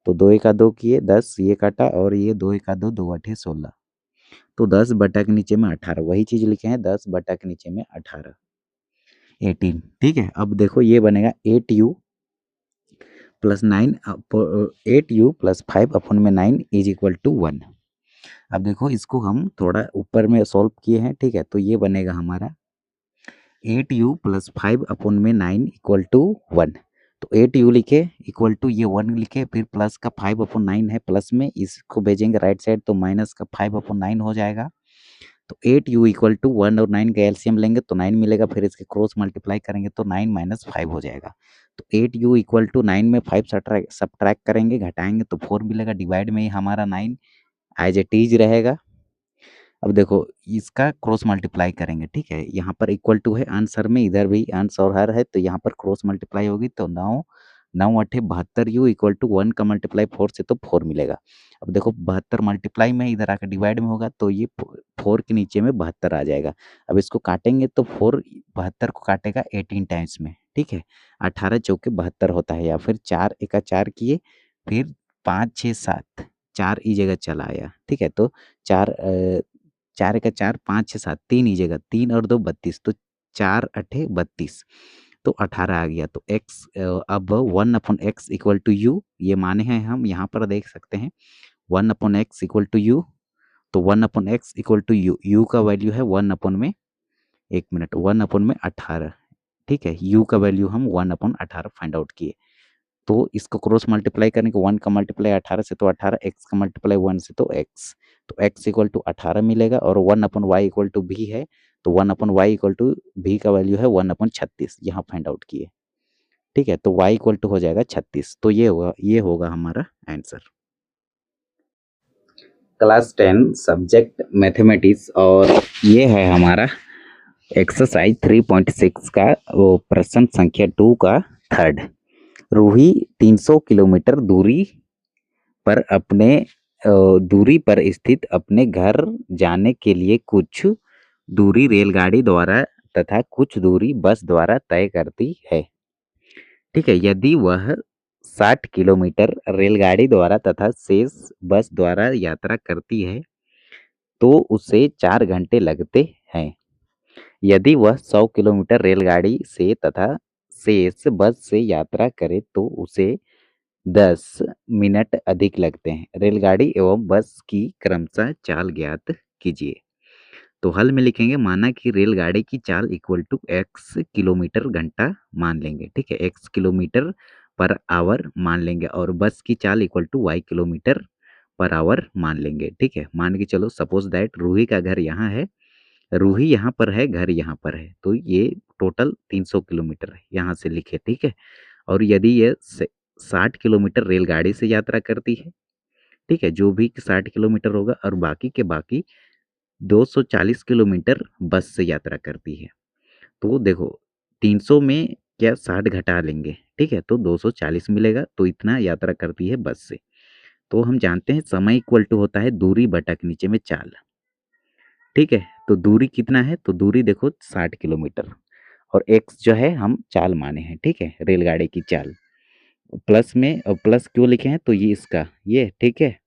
तो 2 × 2 किए 10, ये काटा, और ये 2 × 2 2 8 16, तो 10 बटा के नीचे में 18, वही चीज लिखे हैं 10 बटा के नीचे में 18 18, ठीक है। अब देखो ये बनेगा 8u + 9 8u + 5/9 is equal to 1। अब देखो इसको हम थोड़ा ऊपर में सॉल्व किए हैं, ठीक है। तो ये बनेगा हमारा 8u + 5/9 इक्वल टू 1। तो 8u लिखे इक्वल टू ये 1 लिखे, फिर प्लस का 5/9 है, प्लस में इसको भेजेंगे राइट साइड तो माइनस का 5/9 हो जाएगा। तो 8u इक्वल टू 1 और 9 का एलसीएम लेंगे तो 9 मिलेगा, फिर इसके क्रॉस मल्टीप्लाई करेंगे तो 9 - 5 हो जाएगा। तो 8u इक्वल टू 9 में 5 सब्ट्रैक्ट करेंगे, घटाएंगे तो 4 मिलेगा, डिवाइड में ही हमारा 9 एज इट इज रहेगा। अब देखो इसका क्रॉस मल्टीप्लाई करेंगे, ठीक है, यहाँ पर इक्वल टू है आंसर में, इधर भी अंश और हर है, तो यहाँ पर क्रॉस मल्टीप्लाई होगी तो 9 9 अठे 72 यू इक्वल टू 1 का मल्टीप्लाई 4 से तो 4 मिलेगा। अब देखो 72 मल्टीप्लाई में इधर आकर डिवाइड में होगा तो ये 4 के नीचे में 72 आ जाएगा। अब इसको काटेंगे तो 4 72 को काटेगा 18 टाइम्स में, ठीक है, 18 चौके 72 होता है, या फिर 4 एका 4 किए, फिर 5 6 7 4 ई जगह चला आया, ठीक है, तो 4 4 एका 4 5 6 7 3 ई जगह 3 और 2 32, तो 4 अठे 32, तो 18 आ गया। तो x अब 1/x इक्वल टू यू ये माने हैं हम, यहाँ पर देख सकते हैं 1/x इक्वल टू यू, तो 1/x equal to u, u का वैल्यू है 1/में, एक मिनट, 1/में 18, ठीक है, यू का वैल्यू हम 1/18 फाइंड आउट किए। तो इसको क्रॉस मल्टीप्लाई करने को 1 का मल्टीप्लाई 18 से तो 18, x का मल्टीप्लाई 1 से तो x, तो x इक्वल टू 18 मिलेगा, और 1/y इक्वल टू भी है, तो 1/y इक्वल टू भी का वैल्यू है 1/36, यहाँ फाइंड आउट किए, ठीक है, तो y इक्वल टू हो जाएगा 36, तो ये होगा हमारा आंसर। क्लास 10 सब्जेक्ट मैथमेटिक्स, और ये है हमारा एक्सरसाइज 3.6 का वो प्रश्न संख्या 2 का थर्ड। रूही 300 किलोमीटर दूरी पर स्थित अपने घर जाने के लिए कुछ दूरी रेलगाड़ी द्वारा तथा कुछ दूरी बस द्वारा तय करती है, ठीक है, यदि वह 60 किलोमीटर रेलगाड़ी द्वारा तथा शेष बस द्वारा यात्रा करती है तो उसे 4 घंटे लगते हैं। यदि वह 100 किलोमीटर रेलगाड़ी से तथा शेष बस से यात्रा करे तो उसे 10 मिनट अधिक लगते हैं। रेलगाड़ी एवं बस की क्रमशः चाल ज्ञात कीजिए। तो हल में लिखेंगे, माना कि रेलगाड़ी की चाल इक्वल टू x किलोमीटर घंटा मान लेंगे, ठीक है, x किलोमीटर पर आवर मान लेंगे, और बस की चाल equal to y kilometre per hour मान लेंगे, ठीक है। मान के चलो सपोज दैट रूही का घर यहाँ है, रूही यहाँ पर है, घर यहाँ पर है, तो ये टोटल 300 किलोमीटर है, यहाँ से लिखे, ठीक है। और यदि ये 60 किलोमीटर रेलगाड़ी से यात्रा करती है, ठीक है, जो भी 60 किलोमीटर होगा, और बाकी के बाकी 240 किलोमीटर बस से यात्रा करती है। तो देखो 300 में क्या 60 घटा लेंगे, ठीक है, तो 240 मिलेगा, तो इतना यात्रा करती है बस से। तो हम जानते हैं समय इक्वल टू होता है दूरी बटा के नीचे में चाल, ठीक है, तो दूरी कितना है, तो दूरी देखो 60 किलोमीटर, और x जो है हम चाल माने हैं, ठीक है, रेलगाड़ी की चाल, प्लस में, और प्लस क्यों लिखे हैं, तो ये इसका ये, ठीक है,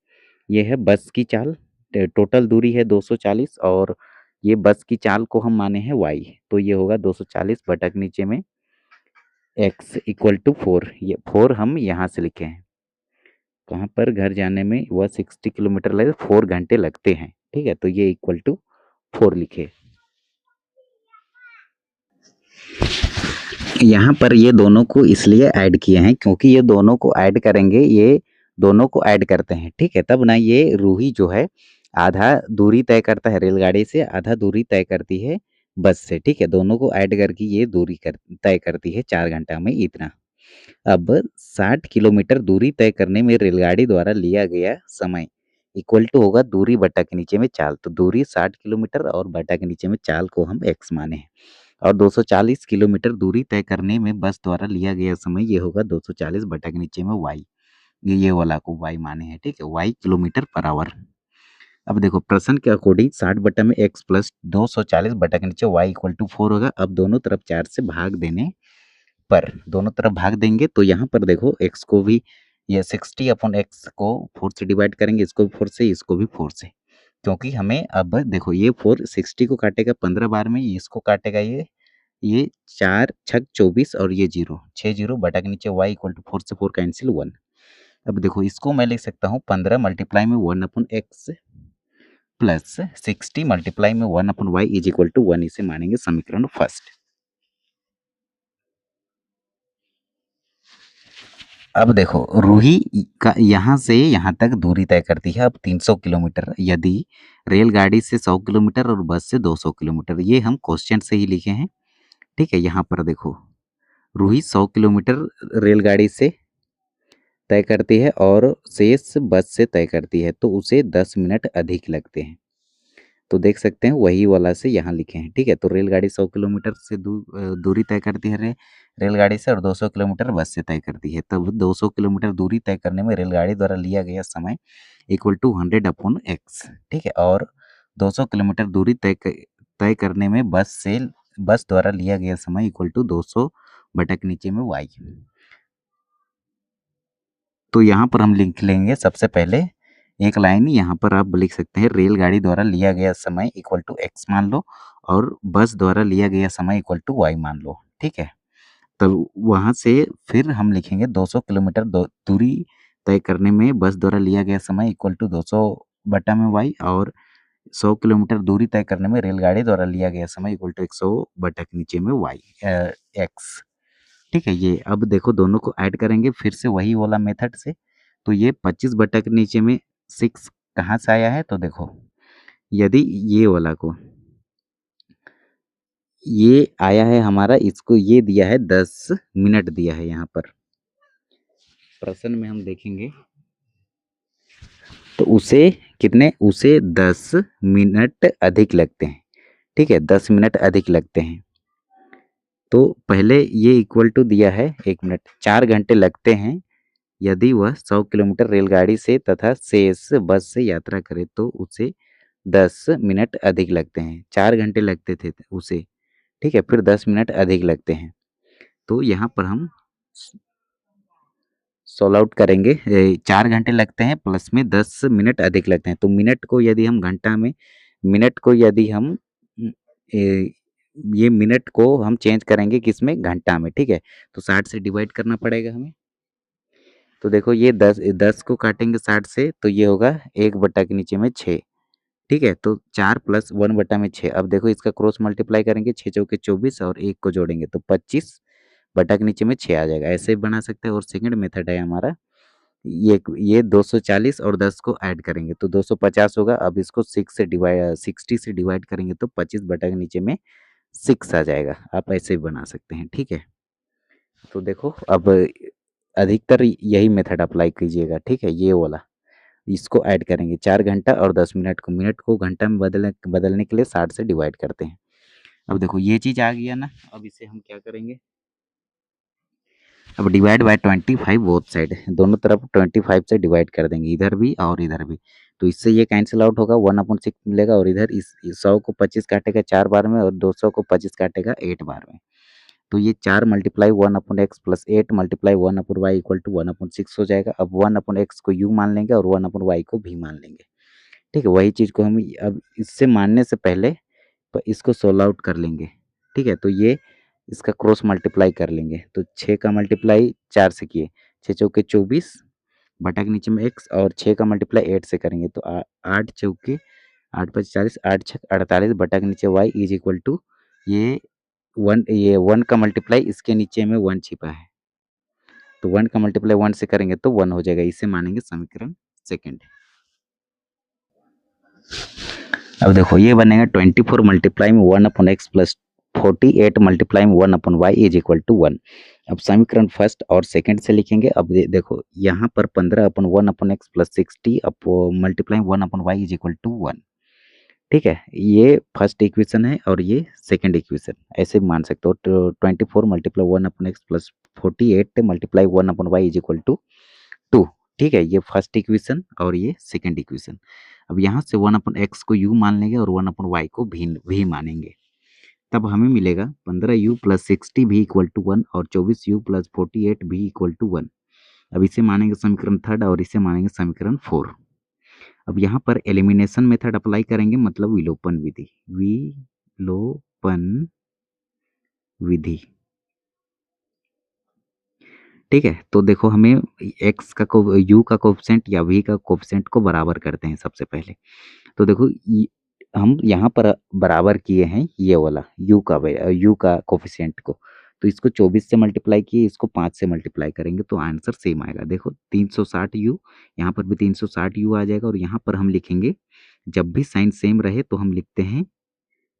ये है बस की चाल, टोटल दूरी है 240, और ये बस की चाल को हम माने हैं y, तो ये होगा 240 बटा के नीचे में x इक्वल टू 4, ये 4 हम यहाँ से लिखे हैं, कहाँ पर घर जाने में वह 60 किलोमीटर लगे, 4 घंटे लगते हैं, ठीक है, तो ये इक्वल टू 4 लिखे। यहाँ पर ये दोनों को इसलिए ऐड किए हैं क्योंकि ये दोनों को ऐड करेंगे, ये दोनों को ऐड करते हैं, ठीक है, तब ना ये रूही जो है आधा दूरी तय करता है रेलगाड़ी से, आधा दूरी तय करती है बस से, ठीक है, दोनों को ऐड करके ये दूरी तय करती है 4 घंटा में इतना। अब 60 किलोमीटर दूरी तय करने में रेलगाड़ी द्वारा लिया गया समय इक्वल टू होगा दूरी बटा के नीचे में चाल, तो दूरी 60 किलोमीटर और बटा के नीचे में चाल को हम x माने हैं, और 240 किलोमीटर दूरी तय करने में बस द्वारा लिया गया समय ये होगा 240 बटा के नीचे में y, ये वाला को y माने हैं, ठीक है, y किलोमीटर पर आवर। अब देखो प्रश्न के अकॉर्डिंग 60 बटा में x प्लस 240 बटा के नीचे y इक्वल टू 4 होगा। अब दोनों तरफ 4 से भाग देने पर, दोनों तरफ भाग देंगे तो यहाँ पर देखो x को भी, ये 60/x को 4 से डिवाइड करेंगे, इसको भी 4 से, इसको भी 4 से, क्योंकि हमें अब देखो ये 4 60 को काटेगा 15 बार में, इसको काटेगा ये 4 छक 24, और ये 0 6 0 बटा के नीचे y इक्वल टू 4 से 4 कैंसिल 1। अब देखो इसको मैं लिख सकता हूँ 15 मल्टीप्लाई में 1/x प्लस 60 मल्टीप्लाई में 1/y इज इक्वल टू 1, इसे मानेंगे समीकरण फर्स्ट। अब देखो रूही का यहाँ से यहाँ तक दूरी तय करती है अब 300 किलोमीटर, यदि रेलगाड़ी से 100 किलोमीटर और बस से 200 किलोमीटर, ये हम क्वेश्चन से ही लिखे हैं, ठीक है। यहाँ पर देखो रूही 100 किलोमीटर रेलगाड़ी से तय करती है और शेष बस से तय करती है, तो उसे 10 मिनट अधिक लगते हैं। तो देख सकते हैं वही वाला से यहाँ लिखे हैं, ठीक है। तो रेलगाड़ी 100 किलोमीटर से दूरी तय करती है रेलगाड़ी से, और 200 किलोमीटर बस से तय करती है। तब 200 किलोमीटर दूरी तय करने में रेलगाड़ी द्वारा लिया गया समय इक्वल टू 100/x, ठीक है। और 200 किलोमीटर दूरी तय करने में बस द्वारा लिया गया समय इक्वल टू 200 बटक नीचे में y। तो यहाँ पर हम लिख लेंगे सबसे पहले एक लाइन, यहाँ पर आप लिख सकते हैं रेलगाड़ी द्वारा लिया गया समय इक्वल टू x मान लो, और बस द्वारा लिया गया समय इक्वल टू y मान लो, ठीक है। तब वहाँ से फिर हम लिखेंगे 200 किलोमीटर दूरी तय करने में बस द्वारा लिया गया समय इक्वल टू 200 बटा में y, और 100 किलोमीटर दूरी तय करने में रेलगाड़ी द्वारा लिया गया समय इक्वल टू 100 बटा के नीचे में y x, ठीक है। ये अब देखो दोनों को ऐड करेंगे फिर से वही वाला मेथड से। तो ये 25 बटा के नीचे में 6 कहाँ से आया है, तो देखो यदि ये वाला को ये आया है हमारा, इसको ये दिया है 10 मिनट दिया है यहाँ पर प्रश्न में, हम देखेंगे तो उसे कितने, उसे 10 मिनट अधिक लगते हैं, ठीक है, 10 मिनट अधिक लगते हैं। तो पहले ये इक्वल टू दिया है 1 मिनट, 4 घंटे लगते हैं यदि वह 100 किलोमीटर रेलगाड़ी से तथा शेष बस से यात्रा करे तो उसे 10 मिनट अधिक लगते हैं। 4 घंटे लगते थे उसे, ठीक है, फिर 10 मिनट अधिक लगते हैं। तो यहाँ पर हम सॉल्व आउट करेंगे, 4 घंटे लगते हैं प्लस में 10 मिनट अधिक लगते हैं। तो मिनट को यदि हम घंटा में, मिनट को यदि हम ए, ये मिनट को हम चेंज करेंगे किस में, घंटा में, ठीक है। तो 60 से डिवाइड करना पड़ेगा हमें। तो देखो ये 10 को काटेंगे 60 से तो ये होगा 1 बटा के नीचे में 6, ठीक है। तो 4 प्लस 1 बटा में 6। अब देखो इसका क्रॉस मल्टीप्लाई करेंगे, 6 चौके 24 और 1 को जोड़ेंगे तो 25 बटा के नीचे में 6 आ जाएगा। ऐसे भी बना सकते हैं। और सेकंड मेथड है हमारा, ये 240 और 10 को ऐड करेंगे तो 250 होगा। अब इसको 60 से डिवाइड करेंगे तो 25 बटा के नीचे में 6 आ जाएगा। आप ऐसे भी बना सकते हैं, ठीक है। तो देखो अब अधिकतर यही मेथड अप्लाई कीजिएगा, ठीक है। ये वाला इसको ऐड करेंगे 4 घंटा और 10 मिनट को, घंटा में बदलने के लिए 60 से डिवाइड करते हैं। अब देखो ये चीज़ आ गया ना, अब इसे हम क्या करेंगे, अब डिवाइड बाय 25 बोथ साइड, दोनों तरफ 25 से डिवाइड कर देंगे, इधर भी और इधर भी। तो इससे ये कैंसिल आउट होगा, 1/6 मिलेगा, और इधर इस 100 को 25 काटेगा 4 बार में और 200 को 25 काटेगा 8 बार में। तो ये 4 मल्टीप्लाई 1/x प्लस 8 मल्टीप्लाई 1/y इक्वल टू 1/6 हो जाएगा। अब 1/x को u मान लेंगे और 1/y को भी मान लेंगे, ठीक है। वही चीज़ को हम अब इससे मानने से पहले इसको सोल्व आउट कर लेंगे, ठीक है। तो ये इसका क्रॉस मल्टीप्लाई कर लेंगे तो 6 का मल्टीप्लाई 4 से किए, 6 चौके 24 बटा के नीचे में x, और 6 का मल्टीप्लाई 8 से करेंगे तो 8 चौके 8 5 40, 8 6 48 बटा के नीचे y इज इक्वल टू ये 1 का मल्टीप्लाई इसके नीचे में 1 छिपा है, तो 1 का मल्टीप्लाई 1 से करेंगे तो 1 हो जाएगा। इसे मानेंगे समीकरण सेकंड। अब देखो ये बनेगा 24 मल्टीप्लाई में 1/x प्लस 48 मल्टीप्लाई में 1/y इज इक्वल टू 1। अब समीकरण फर्स्ट और सेकंड से लिखेंगे। अब देखो यहाँ पर 15/1/x प्लस 60 अब multiply 1/y is equal to 1, ठीक है। ये फर्स्ट इक्वेशन है और ये सेकंड इक्वेशन, ऐसे भी मान सकते हो। तो 24 मल्टीप्लाई 1/x प्लस 48 multiply 1/y is equal to 2, ठीक है। ये फर्स्ट इक्वेशन और ये सेकंड इक्वेशन। अब यहाँ से 1/x को u मान लेंगे और 1/y को भी मानेंगे, तब हमें मिलेगा 15u प्लस 60 भी इक्वल टू 1 और 24u प्लस 48 भी इक्वल टू 1। अब इसे मानेंगे समीकरण थर्ड और इसे मानेंगे समीकरण 4। अब यहाँ पर एलिमिनेशन मेथड अप्लाई करेंगे, मतलब विलोपन विधि, विलोपन विधि, ठीक है। तो देखो हमें x का u का कोफिशिएंट या v का कोफिशिएंट को बराबर करते हैं सबसे पहले। तो देखो हम यहाँ पर बराबर किए हैं ये वाला u का कोफिशिएंट को, तो इसको 24 से मल्टीप्लाई किए, इसको 5 से मल्टीप्लाई करेंगे तो आंसर सेम आएगा। देखो 360u, यहाँ पर भी 360u आ जाएगा। और यहाँ पर हम लिखेंगे, जब भी साइन सेम रहे तो हम लिखते हैं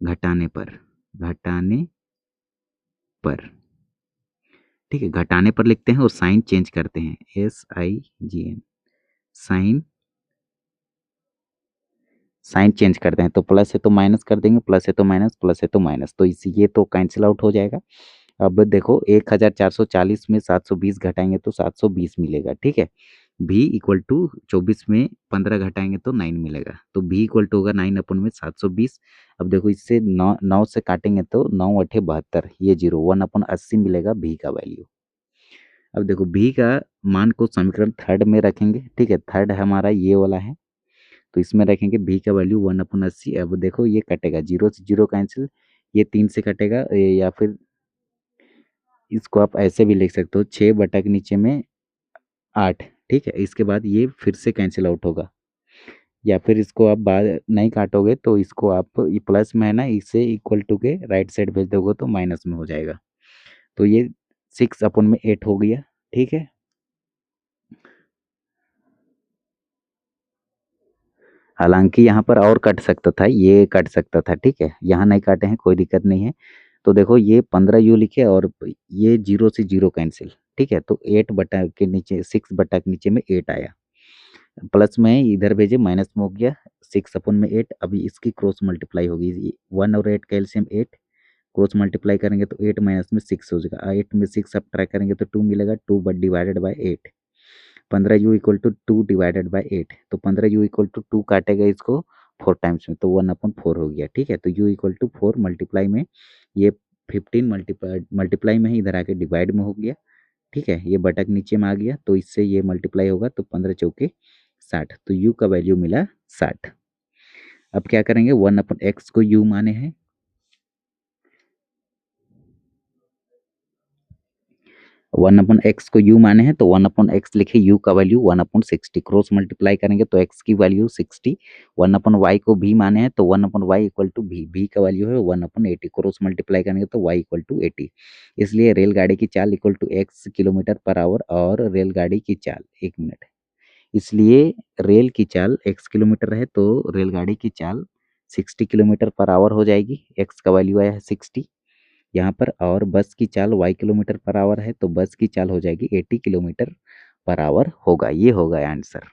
घटाने पर, घटाने पर, ठीक है। घटाने पर लिखते हैं और साइन चेंज करते हैं, SIGN, साइन साइन चेंज करते हैं, तो प्लस है तो माइनस कर देंगे, प्लस है तो माइनस, प्लस है तो माइनस, तो इसी ये तो कैंसिल आउट हो जाएगा। अब देखो 1440 में 720 घटाएंगे तो 720 मिलेगा, ठीक है। भी इक्वल टू 24 में 15 घटाएंगे तो 9 मिलेगा, तो भी इक्वल टू होगा 9 अपन में 720। अब देखो इससे 9 से काटेंगे तो 9 अठे 72, ये 1 अपन 80 मिलेगा भी का वैल्यू। अब देखो भी का मान को समीकरण थर्ड में रखेंगे, ठीक है, थर्ड हमारा ये वाला है, तो इसमें रखेंगे भी का वैल्यू 1/80। अब देखो ये कटेगा, 0 से 0 कैंसिल, ये 3 से कटेगा, या फिर इसको आप ऐसे भी लिख सकते हो 6 बटा के नीचे में 8, ठीक है। इसके बाद ये फिर से कैंसिल आउट होगा, या फिर इसको आप बाद नहीं काटोगे तो इसको आप ये प्लस में है ना, इसे इक्वल टू के राइट साइड भेज दोगे तो माइनस में हो जाएगा, तो ये 6/8 हो गया, ठीक है। हालांकि यहाँ पर और कट सकता था, ये कट सकता था, ठीक है, यहाँ नहीं काटे हैं, कोई दिक्कत नहीं है। तो देखो ये 15u लिखे और ये 0 से 0 कैंसिल, ठीक है, तो 8 बटा के नीचे 6 बटा के नीचे में 8 आया, प्लस में इधर भेजे माइनस में हो गया 6/8। अभी इसकी क्रॉस मल्टीप्लाई होगी, 1 और 8 का एलसीएम 8, क्रॉस मल्टीप्लाई करेंगे तो 8 माइनस में 6 हो जाएगा, 8 में 6 अब ट्राई करेंगे तो 2 मिलेगा, 2 but divided by 8, 15u equal to 2 divided by 8, तो 15u इक्वल टू 2 काटेगा इसको 4 टाइम्स में, तो 1/4 हो गया, ठीक है। तो u इक्वल टू 4 मल्टीप्लाई में ये 15 मल्टीप्लाई में ही इधर आके डिवाइड में हो गया, ठीक है, ये बटक नीचे में आ गया, तो इससे ये मल्टीप्लाई होगा तो 15 चौके 60, तो u का वैल्यू मिला 60। अब क्या करेंगे, 1/x को u माने हैं, 1/x को u माने हैं तो 1/x लिखे, u का वैल्यू 1/60, क्रॉस मल्टीप्लाई करेंगे तो x की वैल्यू 60, 1/y को v माने हैं तो 1/y इक्वल टू v का वैल्यू है 1/80, क्रॉस मल्टीप्लाई करेंगे तो y इक्वल टू 80। इसलिए रेलगाड़ी की चाल equal to x kilometre per hour, और रेलगाड़ी की चाल, 1 मिनट, इसलिए रेल की चाल x किलोमीटर है तो रेलगाड़ी की चाल 60 किलोमीटर पर आवर हो जाएगी, x का वैल्यू आया है 60 यहाँ पर, और बस की चाल y किलोमीटर पर आवर है तो बस की चाल हो जाएगी 80 किलोमीटर पर आवर होगा, ये होगा आंसर।